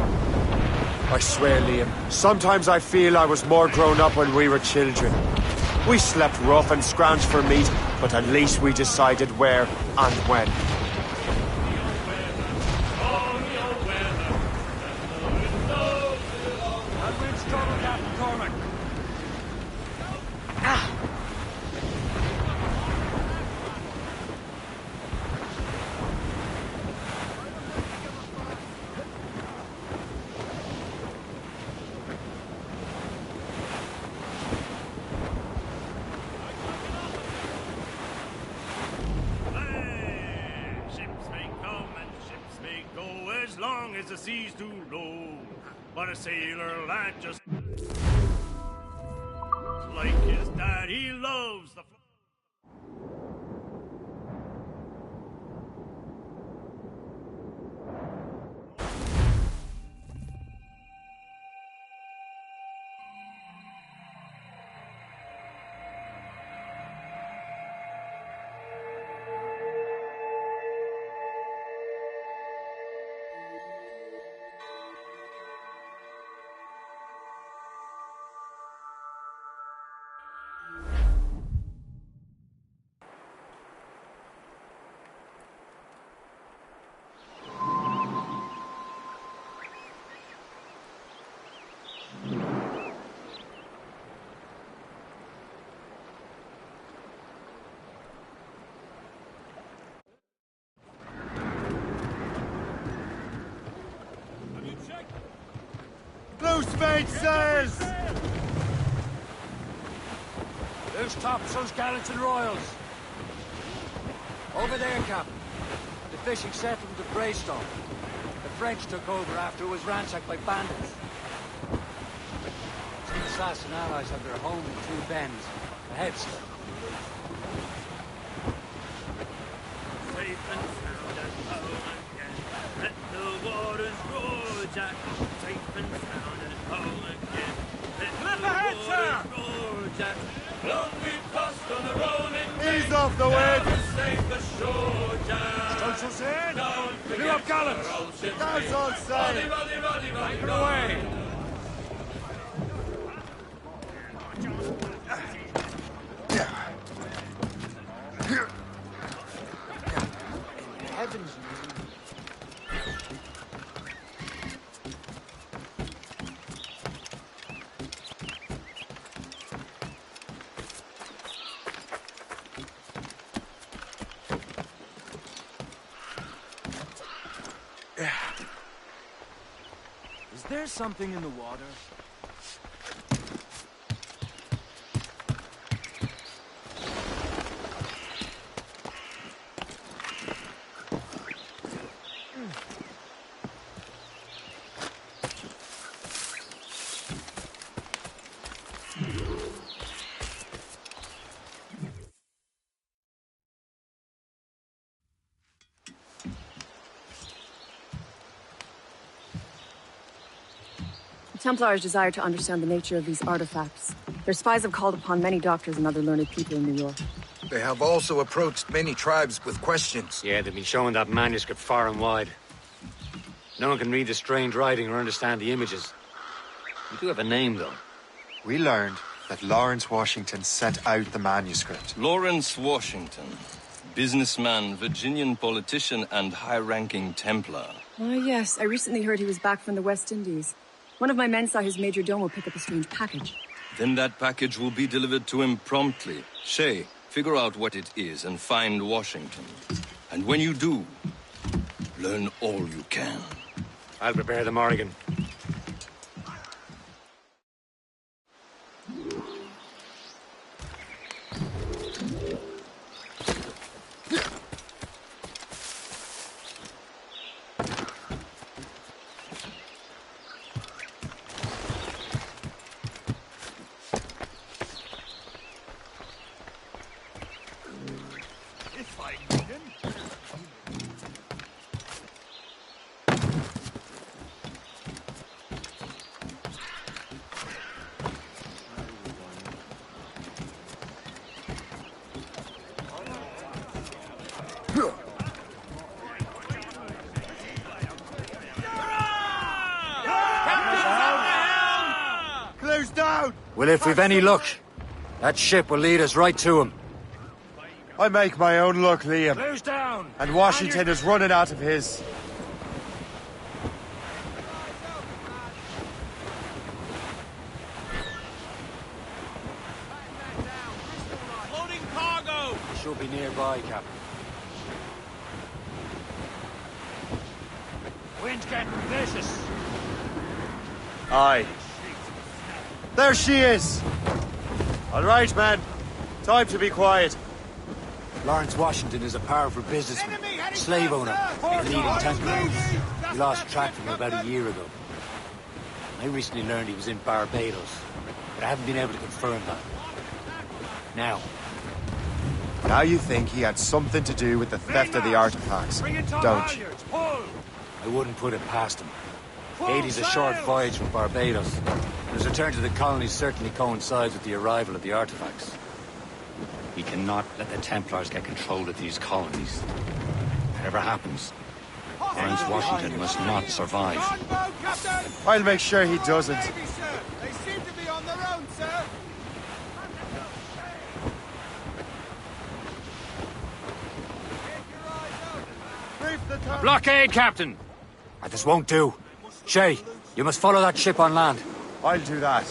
I swear, Liam, sometimes I feel I was more grown up when we were children. We slept rough and scrounged for meat, but at least we decided where and when. As long as the sea's too low, but a sailor lad just like his dad, he loves the. Loose mainsails! Loose topsails, gallants and royals. Over there, Captain. The fishing settlement of Greystone. The French took over after it was ransacked by bandits. Some assassin allies have their home in Two Bends. Ahead, sir. Safe and sound at home again. Let the waters roar, Jack. Safe and sound at home again. Let the waters roar, Jack. Long we've tossed on the rolling. Ease off the wind. Safe ashore, Jack. Stunsails in. Don't forget Clear up gallants. That's all safe. Take it away. Heavens. Is there something in the water? The Templars desire to understand the nature of these artifacts. Their spies have called upon many doctors and other learned people in New York. They have also approached many tribes with questions. Yeah, they've been showing that manuscript far and wide. No one can read the strange writing or understand the images. You do have a name, though. We learned that Lawrence Washington sent out the manuscript. Lawrence Washington. Businessman, Virginian politician, and high-ranking Templar. Ah, yes. I recently heard he was back from the West Indies. One of my men saw his major domo pick up a strange package. Then that package will be delivered to him promptly. Shay, figure out what it is and find Washington. And when you do, learn all you can. I'll prepare the Morrigan. Clear's down! Well, if we've any luck, that ship will lead us right to him. I make my own luck, Liam. Clear's down! And Washington is running out of his. Loading cargo! Should be nearby, Captain. Wind's getting vicious. Aye. There she is! All right, man. Time to be quiet. Lawrence Washington is a powerful businessman, slave owner, and leading Templar. We lost track of him about a year ago. I recently learned he was in Barbados, but I haven't been able to confirm that. Now you think he had something to do with the theft of the artifacts, don't you? I wouldn't put it past him. Haiti's a short voyage from Barbados, and his return to the colonies certainly coincides with the arrival of the artifacts. We cannot let the Templars get control of these colonies. Whatever happens, Lawrence Washington must not survive. I'll make sure he doesn't. They seem to be on their own, sir. A blockade, Captain! This won't do. Shay, you must follow that ship on land. I'll do that.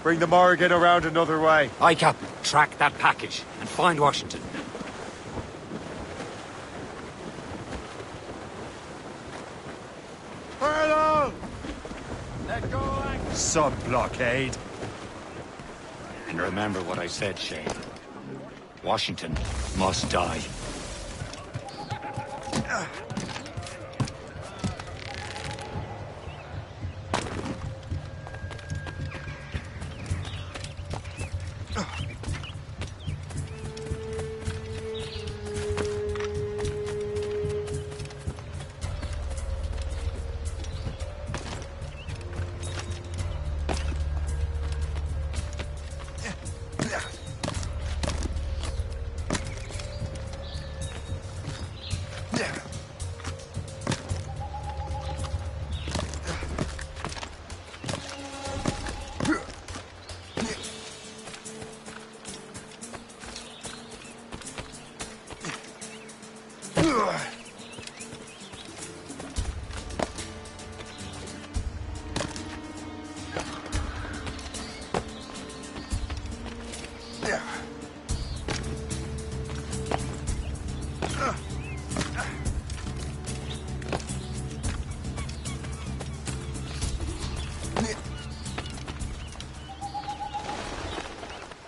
Bring the Morrigan around another way. Aye, Captain. Track that package and find Washington. Hello! Let go, anchor. Sub-blockade. And remember what I said, Shay. Washington must die.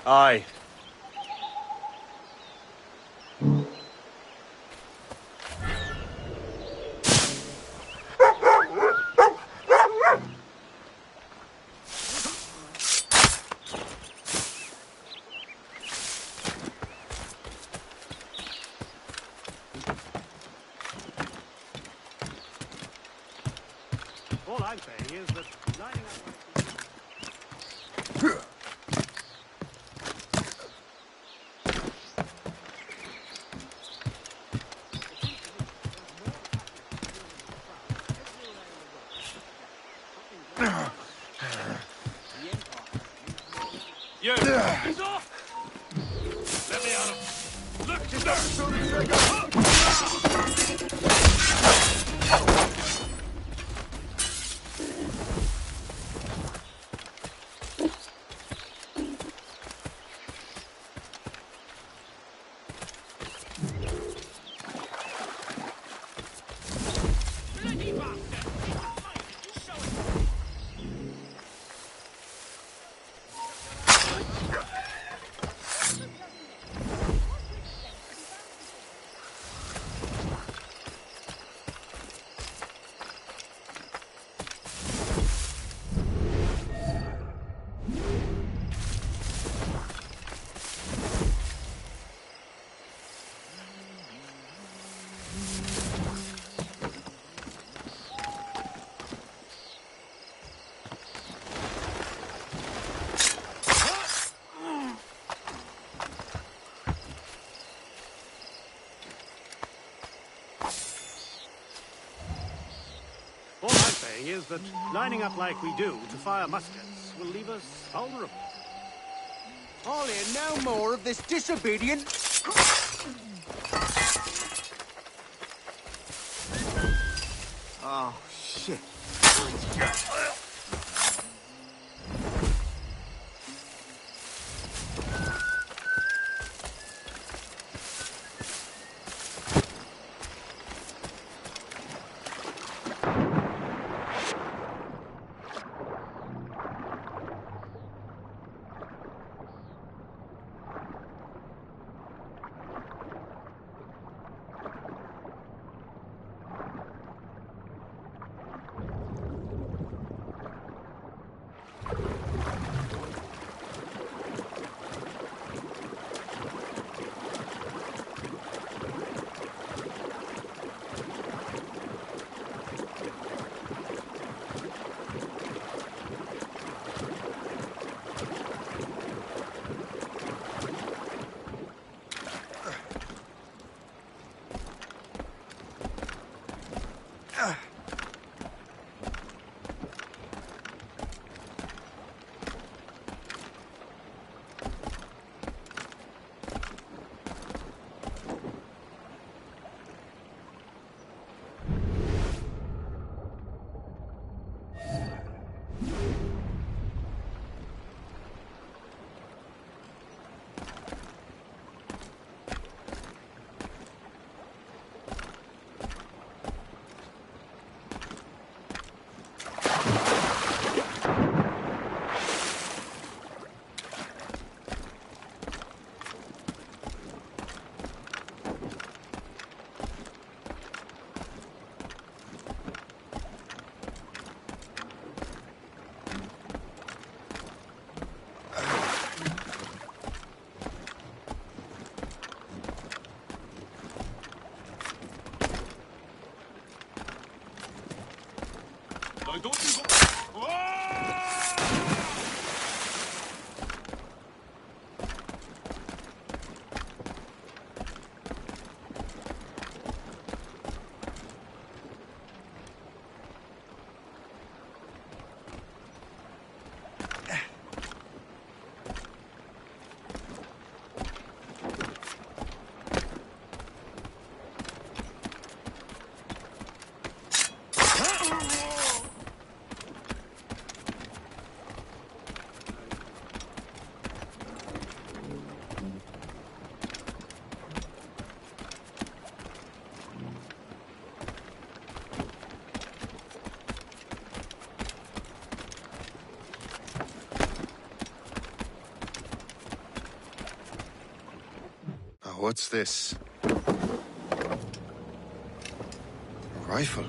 Aye. All I'm saying is that lining up... You! He's off! Let me out of... Look, he's there! All I'm saying is that lining up like we do to fire muskets will leave us vulnerable. I'll hear no more of this disobedient... Oh, shit. What's this? A rifle.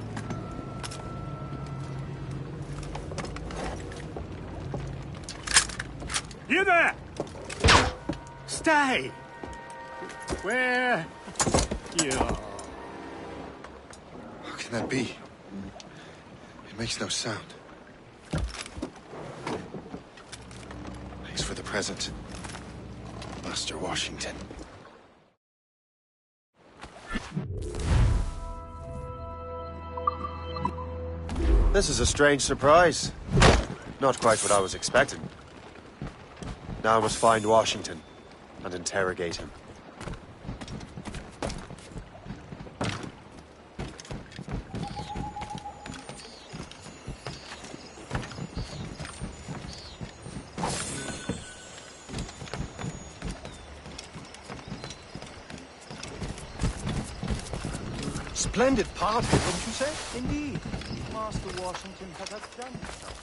You there! Stay! Where? You are. How can that be? It makes no sound. Thanks for the present, Master Washington. This is a strange surprise. Not quite what I was expecting. Now I must find Washington and interrogate him. Splendid party, wouldn't you say? Indeed. Master Washington has outdone himself.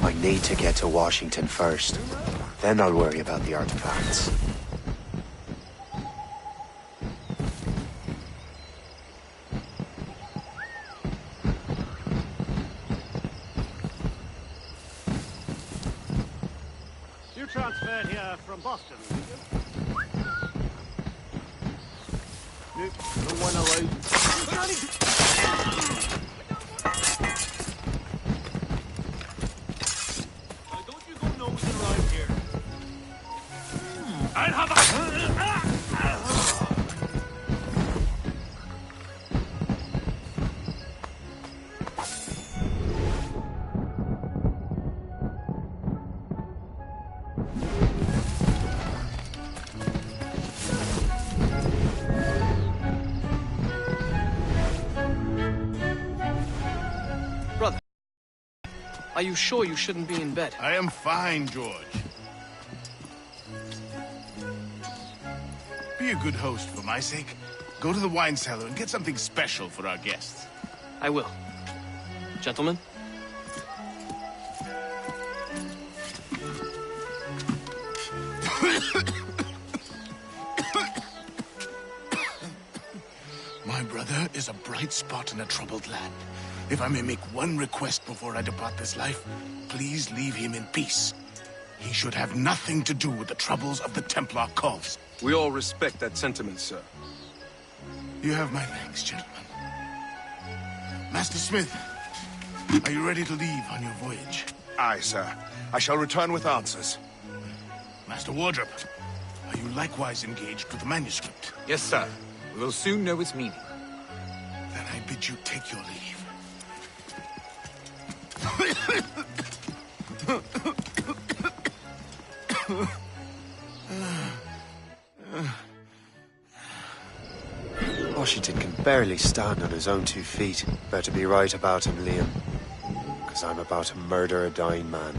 I need to get to Washington first. Then I'll worry about the artifacts. You transferred here from Boston, did you? Look, no one allowed. I'll have a... Brother, are you sure you shouldn't be in bed? I am fine, George. Be a good host for my sake. Go to the wine cellar and get something special for our guests. I will. Gentlemen? My brother is a bright spot in a troubled land. If I may make one request before I depart this life, please leave him in peace. He should have nothing to do with the troubles of the Templar cause. We all respect that sentiment, sir. You have my thanks, gentlemen. Master Smith, are you ready to leave on your voyage? Aye, sir. I shall return with answers. Master Wardrop, are you likewise engaged with the manuscript? Yes, sir. We will soon know its meaning. Then I bid you take your leave. Washington can barely stand on his own 2 feet. Better be right about him, Liam. Because I'm about to murder a dying man.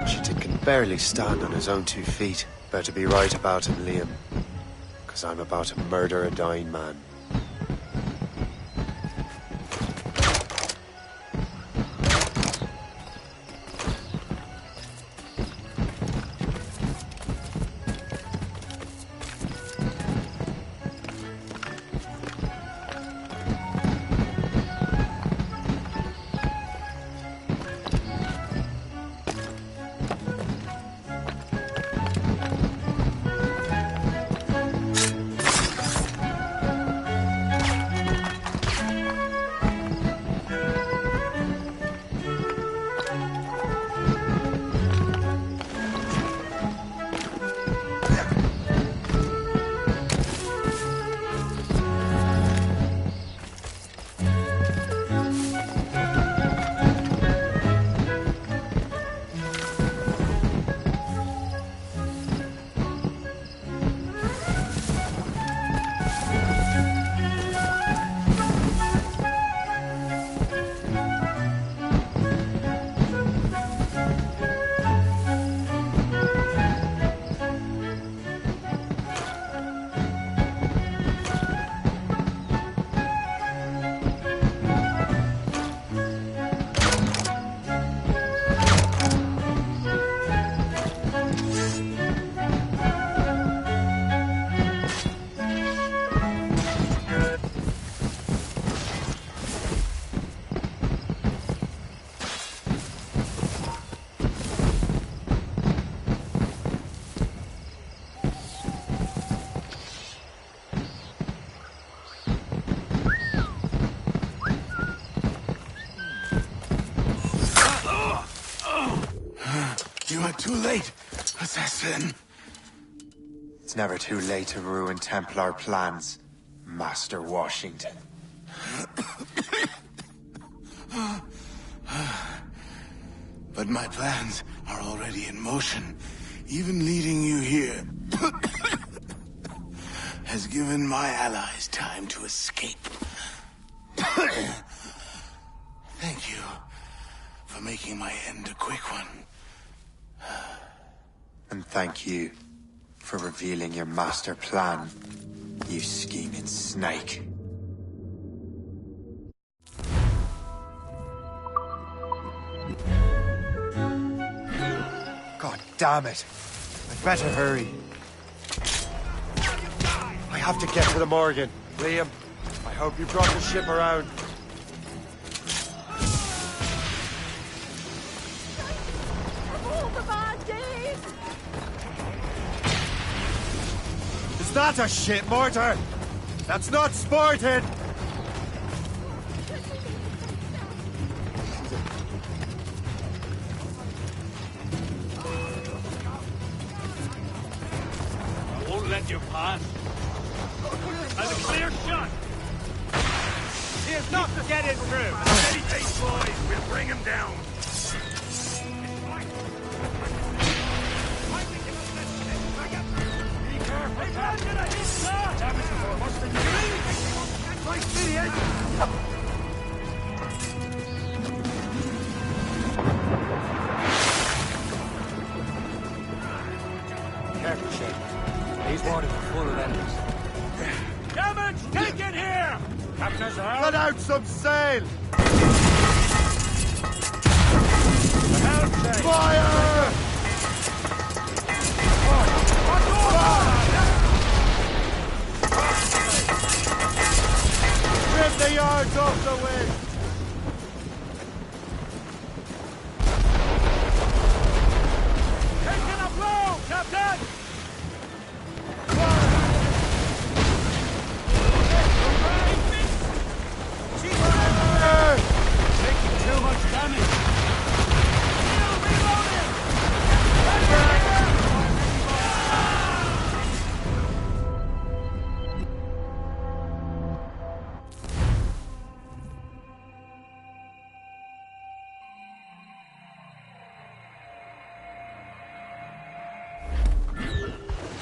Washington can barely stand on his own 2 feet. Better be right about him, Liam. Because I'm about to murder a dying man. You are too late, assassin. It's never too late to ruin Templar plans, Master Washington. But my plans are already in motion. Even leading you here has given my allies time to escape. Thank you for making my end a quick one. And thank you for revealing your master plan, you scheming snake. Damn it. I'd better hurry. I have to get to the Morgan. Liam, I hope you brought the ship around. Is that a shit mortar? That's not sporting! I won't let you pass. As a clear shot. Here's not to get in through. Steady pace, boys. We'll bring him down. Be careful. Hey, man, did I hit, sir? Damage before busting you. Nice idiot. Careful, Shane. These waters are full of enemies. Damage taken here! Captain's out. Let out some sail! Fire! Trim the yards off the wind! Taking a blow, Captain! Taking too much damage. Still reloading.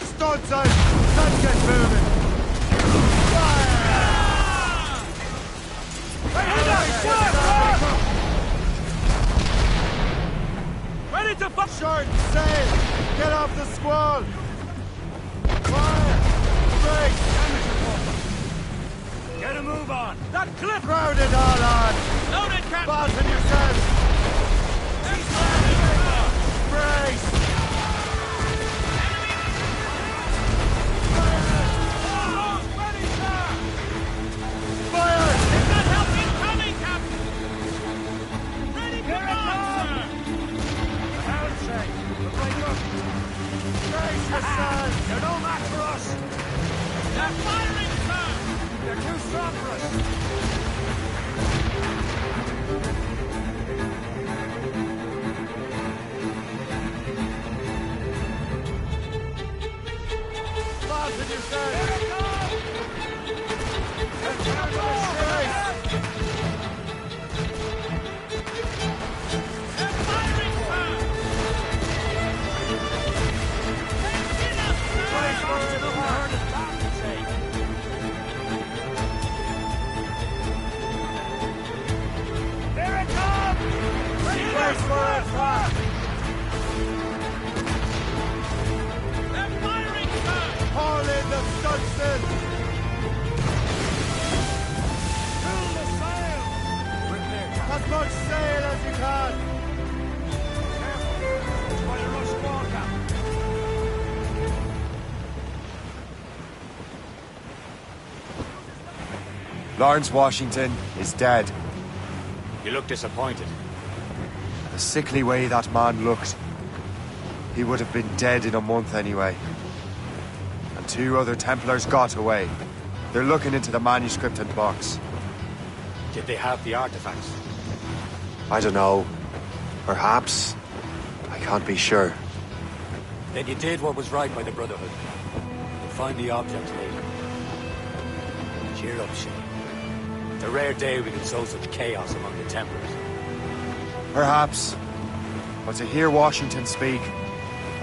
Studs out! Let's get moving! Ready to fuck! Short sail! Get off the squall! Fire! Break! Get a move on! That clip! Crowd it all on! Loaded, Captain! Fasten yourselves! Brace! Ready, sir! Fire! Is that help incoming, Captain? Ready to launch, sir! The helm check! Look like up! Brace yourselves! They're no match for us! They're firing, sir! They're too strong for us! Fasten yourselves! Let's have a chase! They're firing, sir! Take it up, sir! Brace for it, I heard his captain say. Here it comes! Brace for it, sir! They're firing, sir! Haul in the stunsail! Fill the sail! We're clear, As much sail as you can! Careful! It's quite a rough squall, Captain. Lawrence Washington is dead. You look disappointed. The sickly way that man looked. He would have been dead in a month anyway. And 2 other Templars got away. They're looking into the manuscript and box. Did they have the artifacts? I don't know. Perhaps. I can't be sure. Then you did what was right by the Brotherhood. We'll find the object later. Cheer up, Shane. It's a rare day we can sow such chaos among the Templars. Perhaps. But to hear Washington speak,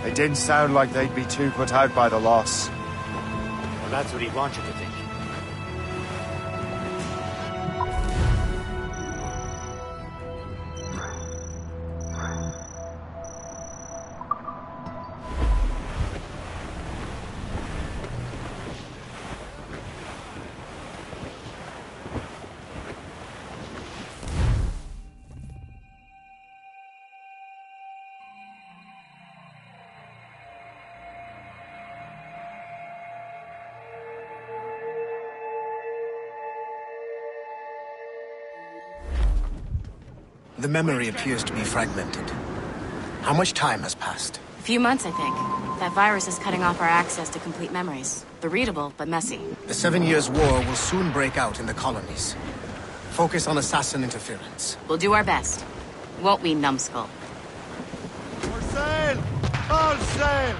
it didn't sound like they'd be too put out by the loss. Well, that's what he'd want you to think. The memory appears to be fragmented. How much time has passed? A few months, I think. That virus is cutting off our access to complete memories. They're readable, but messy. The 7 Years' War will soon break out in the colonies. Focus on assassin interference. We'll do our best. Won't we, numbskull? For sail! All sail!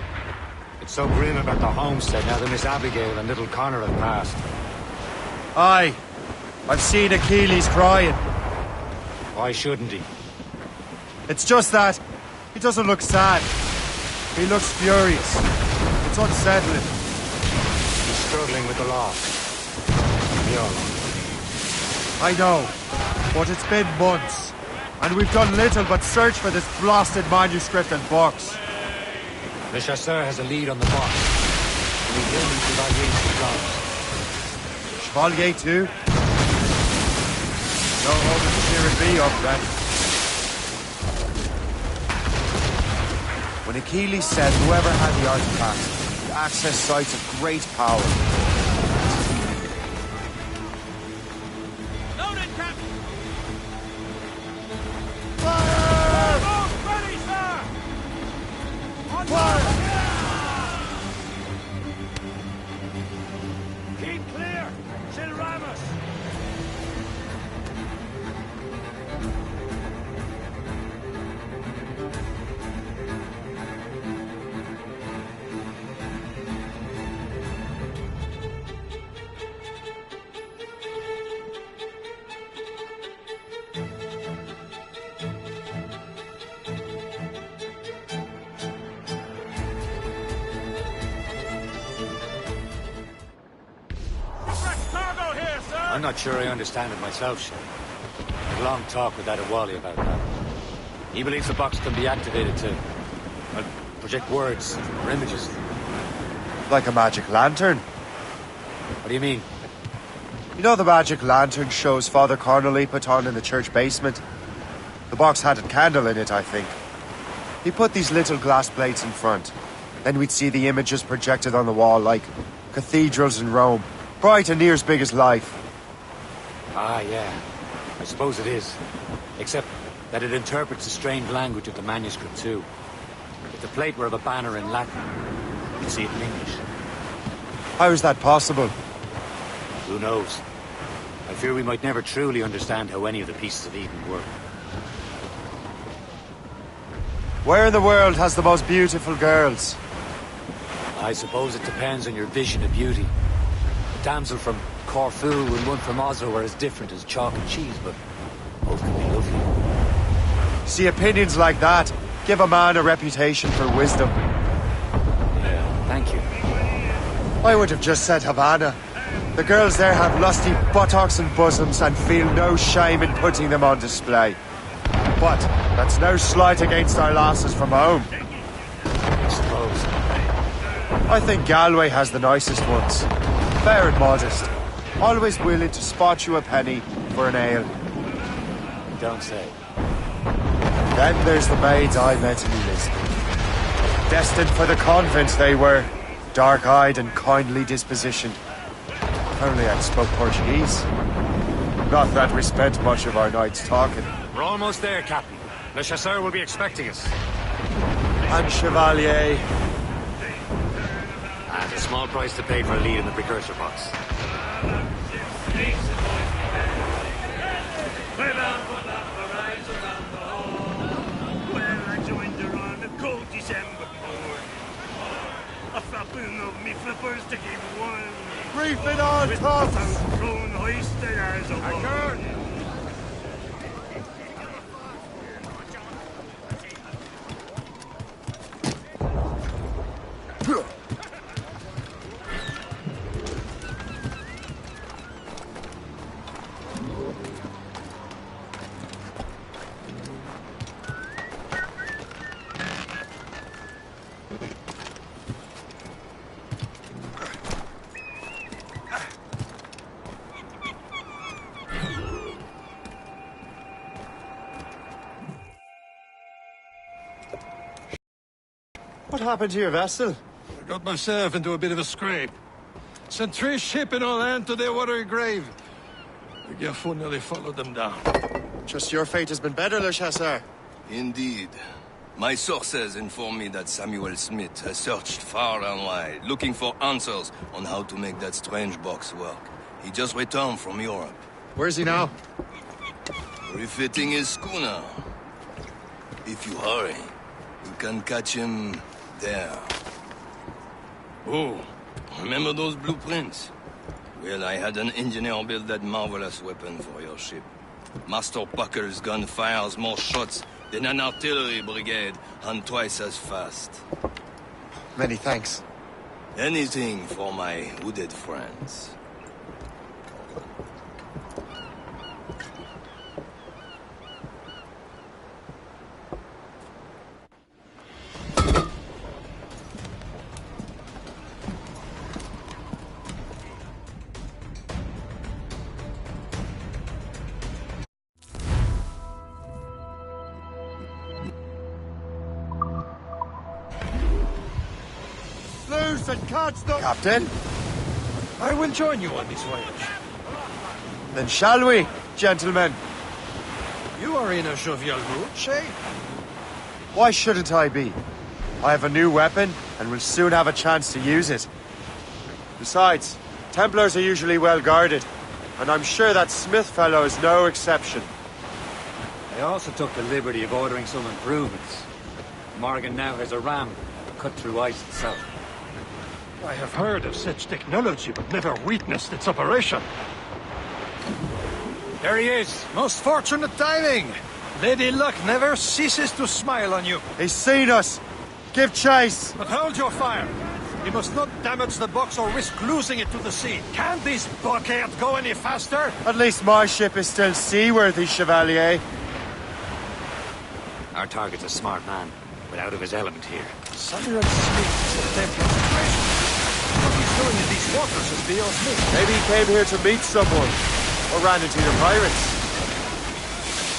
It's so grim about the homestead now that Miss Abigail and little Connor have passed. Aye. I've seen Achilles crying. Why shouldn't he? It's just that he doesn't look sad. He looks furious. It's unsettling. He's struggling with the loss. We all are. I know, but it's been months, and we've done little but search for this blasted manuscript and box. Le Chasseur has a lead on the box. We will need Chevalier to Chevalier guns. too? No hoping to cheer me up then. When Achilles said whoever had the artifact could access sites of great power. Loaded, Captain! Fire! Boat ready, sir! On Fire! Keep clear! She'll ram us! I'm not sure I understand it myself, Shay. I had a long talk with that Wally about that. He believes the box can be activated to, well, project words or images. Like a magic lantern. What do you mean? You know the magic lantern shows Father Connolly put on in the church basement? The box had a candle in it, I think. He put these little glass plates in front. Then we'd see the images projected on the wall like cathedrals in Rome. Bright and near as big as life. Ah, yeah. I suppose it is. Except that it interprets the strange language of the manuscript, too. If the plate were of a banner in Latin, you'd see it in English. How is that possible? Who knows? I fear we might never truly understand how any of the pieces of Eden work. Where in the world has the most beautiful girls? I suppose it depends on your vision of beauty. A damsel from Corfu and one from Oslo are as different as chalk and cheese, but both can be lovely. See, opinions like that give a man a reputation for wisdom. Yeah, thank you. I would have just said Havana. The girls there have lusty buttocks and bosoms and feel no shame in putting them on display. But that's no slight against our lasses from home. I suppose. I think Galway has the nicest ones. Fair and modest. Always willing to spot you a penny for an ale. Don't say. Then there's the maids I met in Lisbon. Destined for the convent they were. Dark-eyed and kindly dispositioned. Only I spoke Portuguese. Not that we spent much of our nights talking. We're almost there, Captain. Le Chasseur will be expecting us. And Chevalier. And a small price to pay for a lead in the precursor box. Well, I joined her on a cold December morning. A flapping of me flippers to keep warm. Briefing on, tops! Thrown hoisted as a wall. What happened to your vessel? I got myself into a bit of a scrape. Sent 3 shipping on land to their watery grave. The Gerfo nearly followed them down. Just your fate has been better, Le Chasseur. Indeed. My sources inform me that Samuel Smith has searched far and wide, looking for answers on how to make that strange box work. He just returned from Europe. Where's he now? Refitting his schooner. If you hurry, you can catch him there. Oh, remember those blueprints? Well, I had an engineer build that marvelous weapon for your ship. Master Puckle's gun fires more shots than an artillery brigade, and twice as fast. Many thanks. Anything for my wounded friends. Loose and catch the... Captain? I will join you on this voyage. Then shall we, gentlemen? You are in a jovial mood, Shay? Why shouldn't I be? I have a new weapon, and will soon have a chance to use it. Besides, Templars are usually well guarded, and I'm sure that Smith fellow is no exception. I also took the liberty of ordering some improvements. Morgan now has a ram cut through ice itself. I have heard of such technology, but never witnessed its operation. There he is! Most fortunate timing! Lady Luck never ceases to smile on you. He's seen us! Give chase! But hold your fire! We must not damage the box or risk losing it to the sea. Can this blockade go any faster? At least my ship is still seaworthy, Chevalier. Our target's a smart man, but out of his element here. Samuel Smith is a Templar. What he's doing in these waters is beyond me. Maybe he came here to meet someone, or ran into the pirates.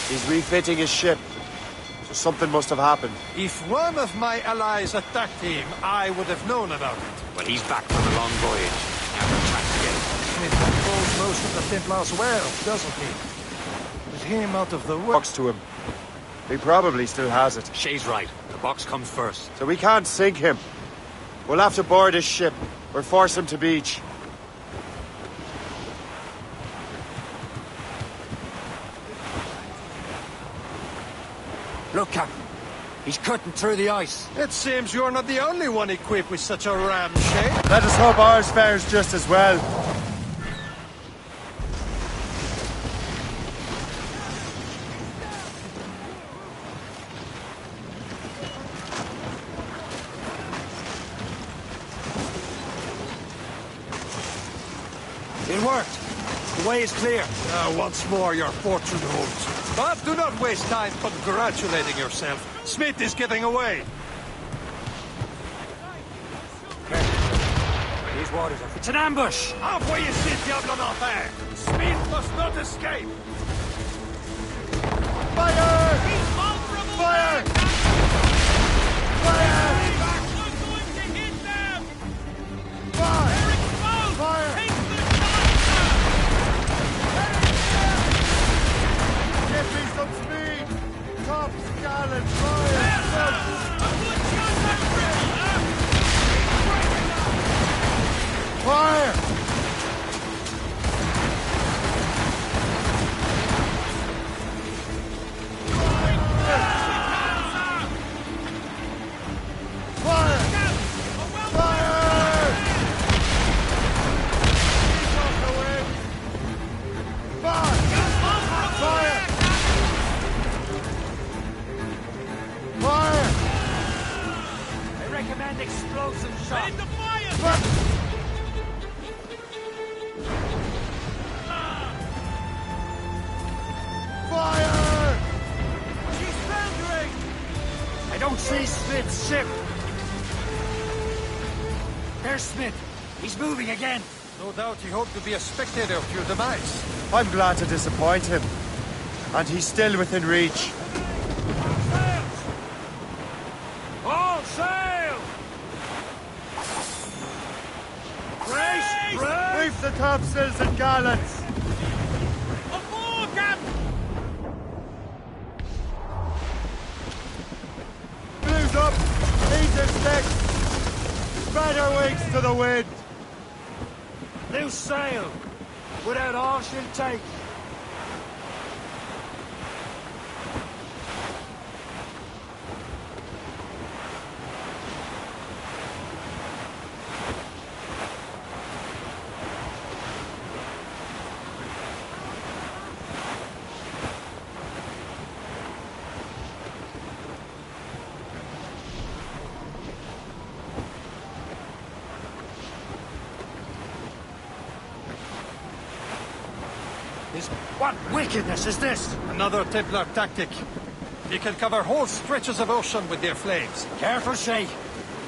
He's refitting his ship, so something must have happened. If one of my allies attacked him, I would have known about it. Well, he's back from a long voyage. Now we're trying to get him. Smith controls most of the Templars well, doesn't he? With him out of the way... Box to him. He probably still has it. Shay's right. The box comes first. So we can't sink him. We'll have to board his ship, or force him to beach. Look, Captain. He's cutting through the ice. It seems you're not the only one equipped with such a ram, Shay. Let us hope ours fares just as well. It worked. The way is clear. Once more, your fortune holds. But do not waste time congratulating yourself. Smith is getting away. These waters are... It's an ambush! Envoyez ces diables en enfer! Smith must not escape! Fire! He's vulnerable! Fire! Fire! Fire! Fire! Give me some speed! Tops, gallant, fire! Fire! Explosive shot! Ready to fire! Fire! She's foundering! I don't see Smith's ship! There's Smith! He's moving again! No doubt he hoped to be a spectator of your demise. I'm glad to disappoint him. And he's still within reach. All sail! Brace! Brace! Reef the topsails and gallants! Aboard, Captain! your sticks! Spread your wings to the wind! Loose sail! Without all she'll take! What wickedness is this? Another Templar tactic. They can cover whole stretches of ocean with their flames. Careful, Shay.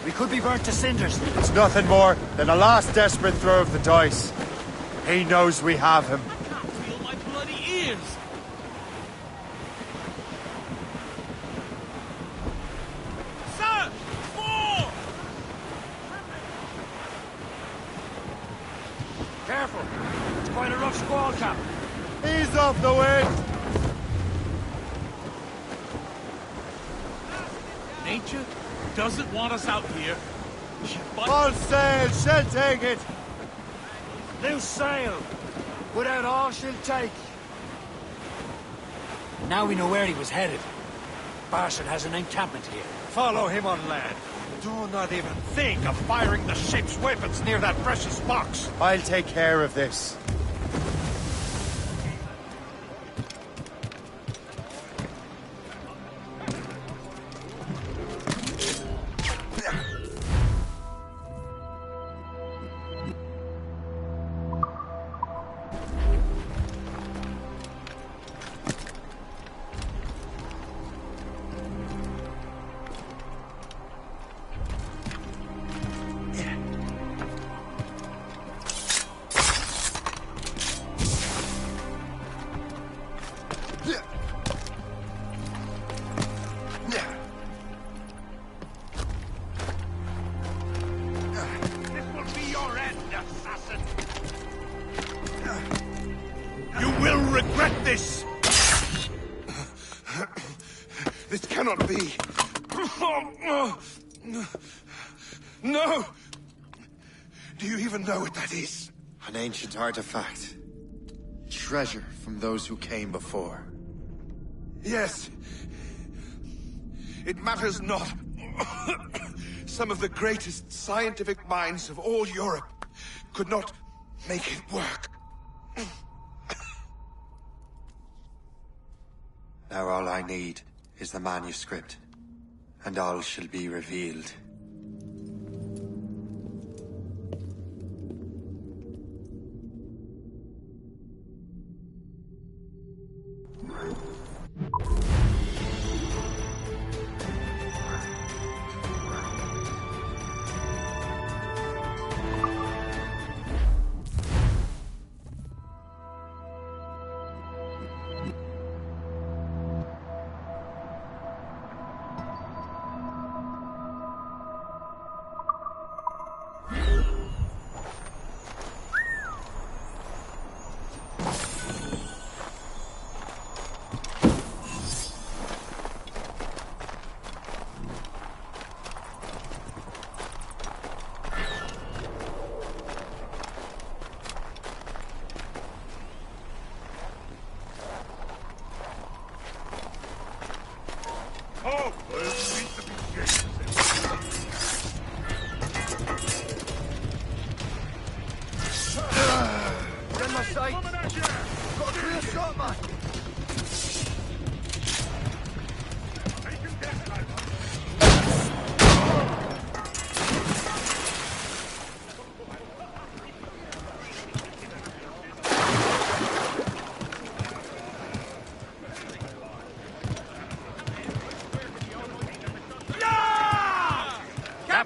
We could be burnt to cinders. It's nothing more than a last desperate throw of the dice. He knows we have him. I can't feel my bloody ears! Sir! More! Careful! It's quite a rough squall, Cap. Ease off the wind! Nature doesn't want us out here. All sail, she'll take it! Loose sail! Without all she'll take. Now we know where he was headed. Barson has an encampment here. Follow him on land. Do not even think of firing the ship's weapons near that precious box. I'll take care of this. This cannot be. No! Do you even know what that is? An ancient artifact. Treasure from those who came before. Yes. It matters not. Some of the greatest scientific minds of all Europe could not make it work. Now all I need is the manuscript, and all shall be revealed.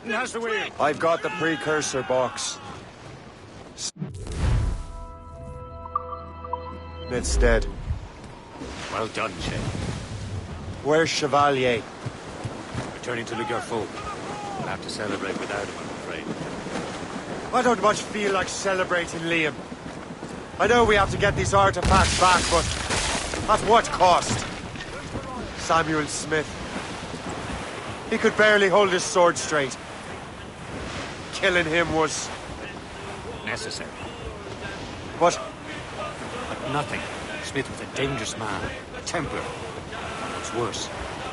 Has the wheel. I've got the precursor box. It's dead. Well done, Che. Where's Chevalier? Returning to Le Garfou. We'll have to celebrate without him, I'm afraid. I don't much feel like celebrating Liam. I know we have to get these artifacts back, but at what cost? Samuel Smith. He could barely hold his sword straight. Killing him was... necessary. But... But nothing. Smith was a dangerous man. A Templar. What's worse,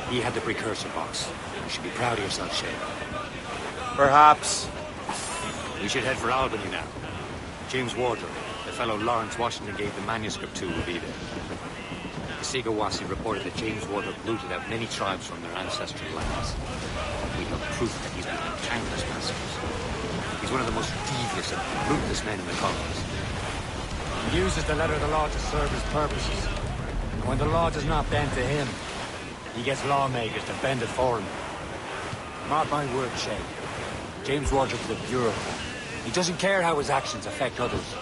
he had the precursor box. You should be proud of yourself, Shay. Perhaps. We should head for Albany now. James Wardle, the fellow Lawrence Washington gave the manuscript to, will be there. The Sigawasi reported that James Wardle rooted out many tribes from their ancestral lands. We have proof that he's been in countless massacres. He's one of the most devious and ruthless men in the colonies. He uses the letter of the law to serve his purposes. And when the law does not bend to him, he gets lawmakers to bend it for him. Mark my word, Shay. James Wardle is a bureaucrat. He doesn't care how his actions affect others.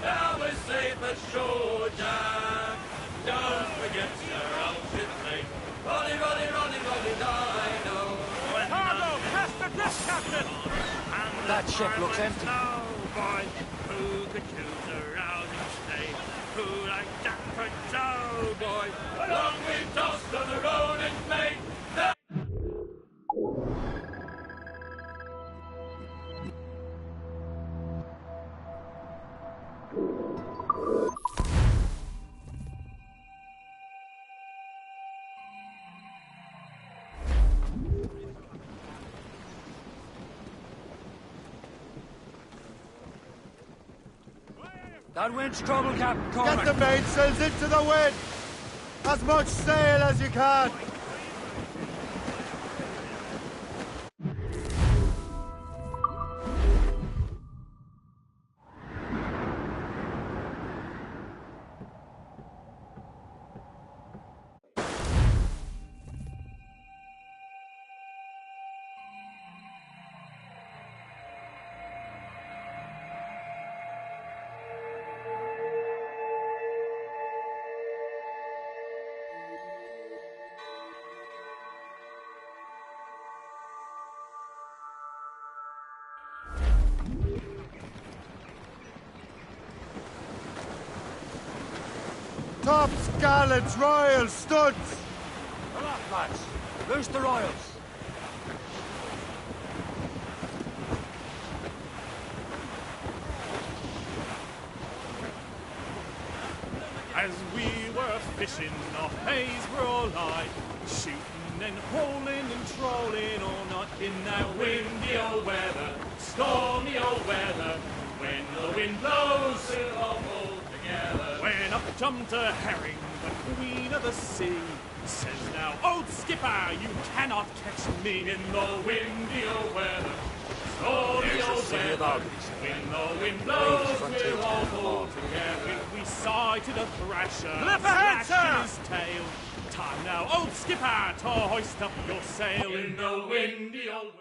Now we're safe ashore, Jack. Don't forget your outfit, mate. Roddy, Roddy, Roddy, Roddy, Dino. Cargo, cast the drift, Captain! And that ship looks empty. No, boy. Who could choose a rousing stay? Who like Jack could Joe, boy? Along we tossed on the road and made the... That wind's trouble, Captain Cormac. Get the mainsails into the wind! As much sail as you can! Tops, gallants, royals, studs! Aloft, lads. Loose the royals. As we were fishing, our hays were all light, shooting and hauling and trolling all night in that windy old weather, stormy old weather. When the wind blows, we'll all pull together. When up jumped a herring, the queen of the sea, says now, old skipper, you cannot catch me in the windy old weather. Stormy old weather. When the wind blows, we'll all pull together. We sighted a thrasher, Flip ahead, slashing his tail. Time now, old skipper, to hoist up your sail in the windy old weather.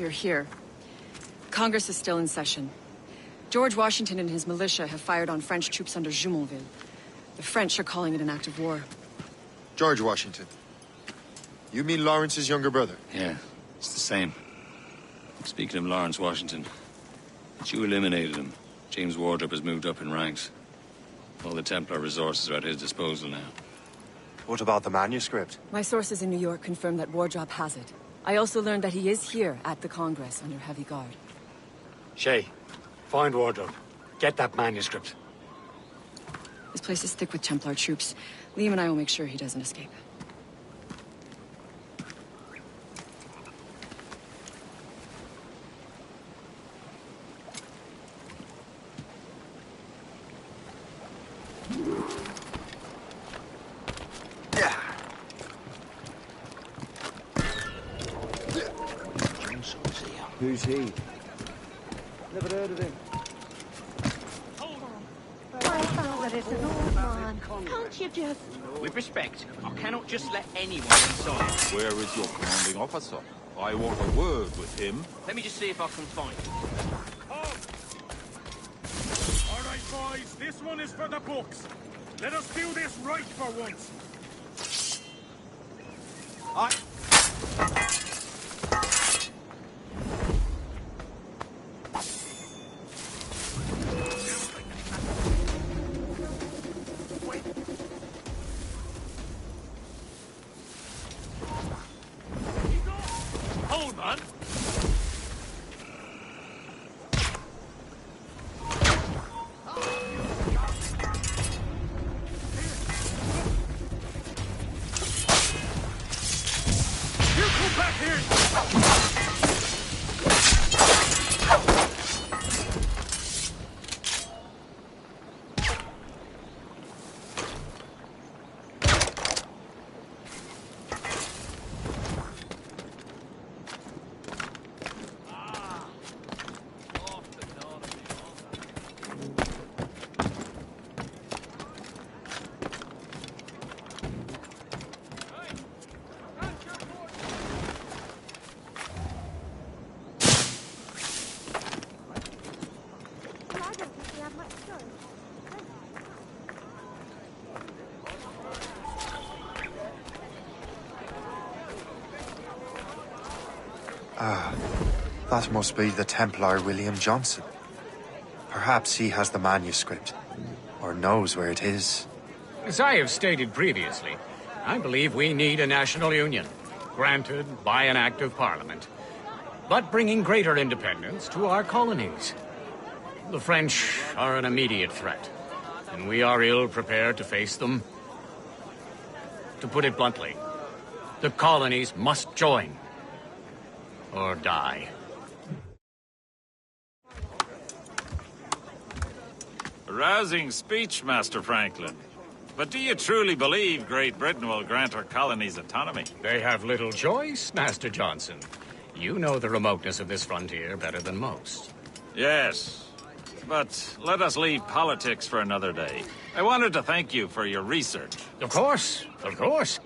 You're here. Congress is still in session. George Washington and his militia have fired on French troops under Jumonville. The French are calling it an act of war. George Washington. You mean Lawrence's younger brother? Yeah, it's the same. Speaking of Lawrence Washington, but you eliminated him. James Wardrop has moved up in ranks. All the Templar resources are at his disposal now. What about the manuscript? My sources in New York confirm that Wardrop has it. I also learned that he is here at the Congress under heavy guard. Shay, find Wardrop. Get that manuscript. This place is thick with Templar troops. Liam and I will make sure he doesn't escape. Who's he? Never heard of him. Can't you just... With respect, I cannot just let anyone inside. Where is your commanding officer? I want a word with him. Let me just see if I can find him. All right, boys, this one is for the books. Let us do this right for once. Hold on. You come back here! That must be the Templar William Johnson. Perhaps he has the manuscript, or knows where it is. As I have stated previously, I believe we need a national union, granted by an act of parliament, but bringing greater independence to our colonies. The French are an immediate threat, and we are ill prepared to face them. To put it bluntly, the colonies must join, or die. A rousing speech, Master Franklin. But do you truly believe Great Britain will grant our colonies autonomy? They have little choice, Master Johnson. You know the remoteness of this frontier better than most. Yes, but let us leave politics for another day. I wanted to thank you for your research. Of course, of course.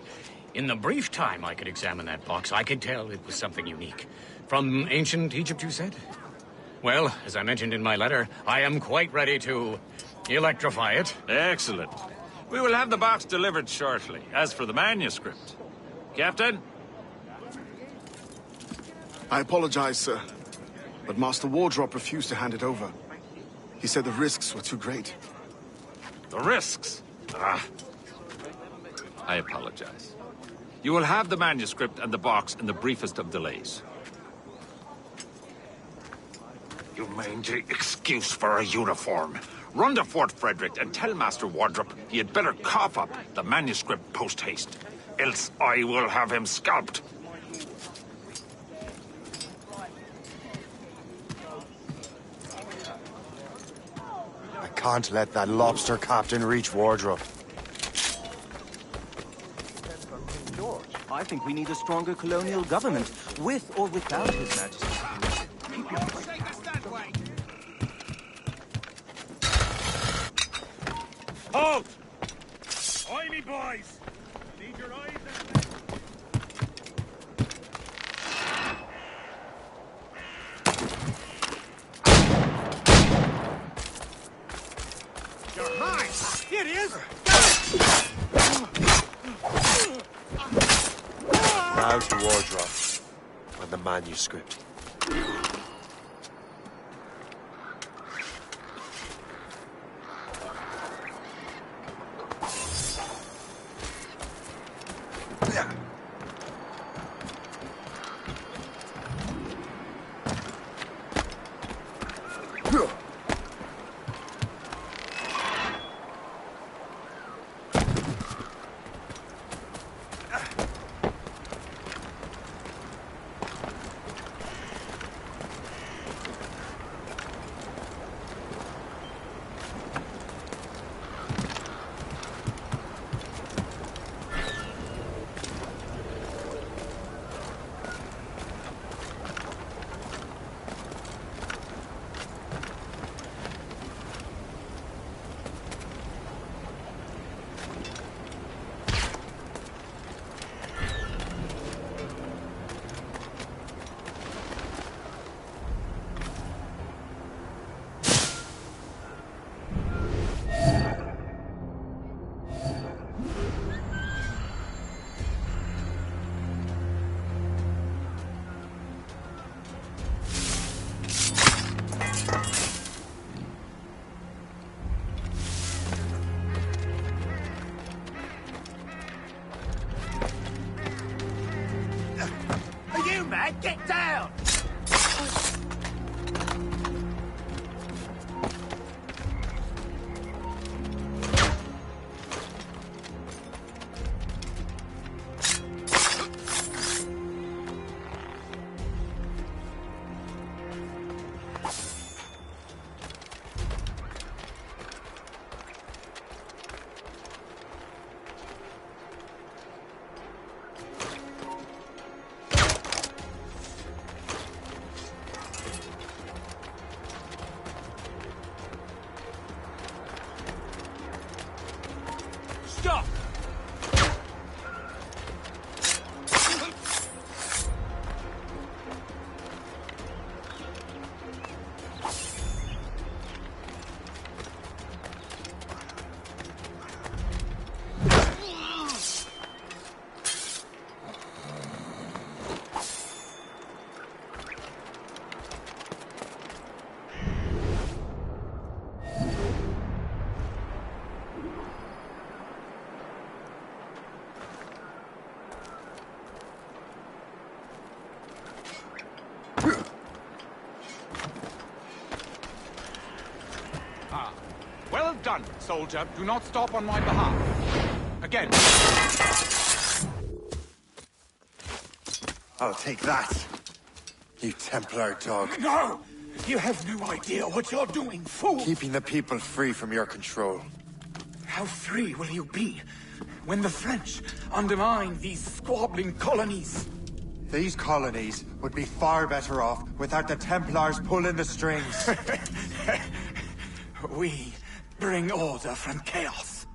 In the brief time I could examine that box, I could tell it was something unique. From ancient Egypt, you said? Well, as I mentioned in my letter, I am quite ready to electrify it. Excellent. We will have the box delivered shortly. As for the manuscript... Captain? I apologize, sir, but Master Wardrop refused to hand it over. He said the risks were too great. The risks? Ah. I apologize. You will have the manuscript and the box in the briefest of delays. You mangy excuse for a uniform. Run to Fort Frederick and tell Master Wardrop he had better cough up the manuscript post-haste. Else I will have him scalped. I can't let that lobster captain reach Wardrop. I think we need a stronger colonial government, with or without His Majesty. Keep your... Halt! Oi, me boys! Need your eyes and... You're mine! Here he is! Now to Wardrop and the manuscript. Get down! Stop! Well done, soldier. Do not stop on my behalf. Again. I'll take that, you Templar dog. No! You have no idea what you're doing, fool! Keeping the people free from your control. How free will you be when the French undermine these squabbling colonies? These colonies would be far better off without the Templars pulling the strings. We bring order from chaos.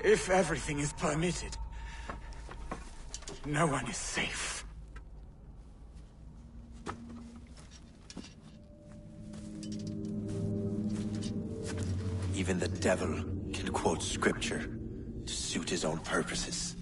If everything is permitted, no one is safe. Even the devil can quote scripture to suit his own purposes.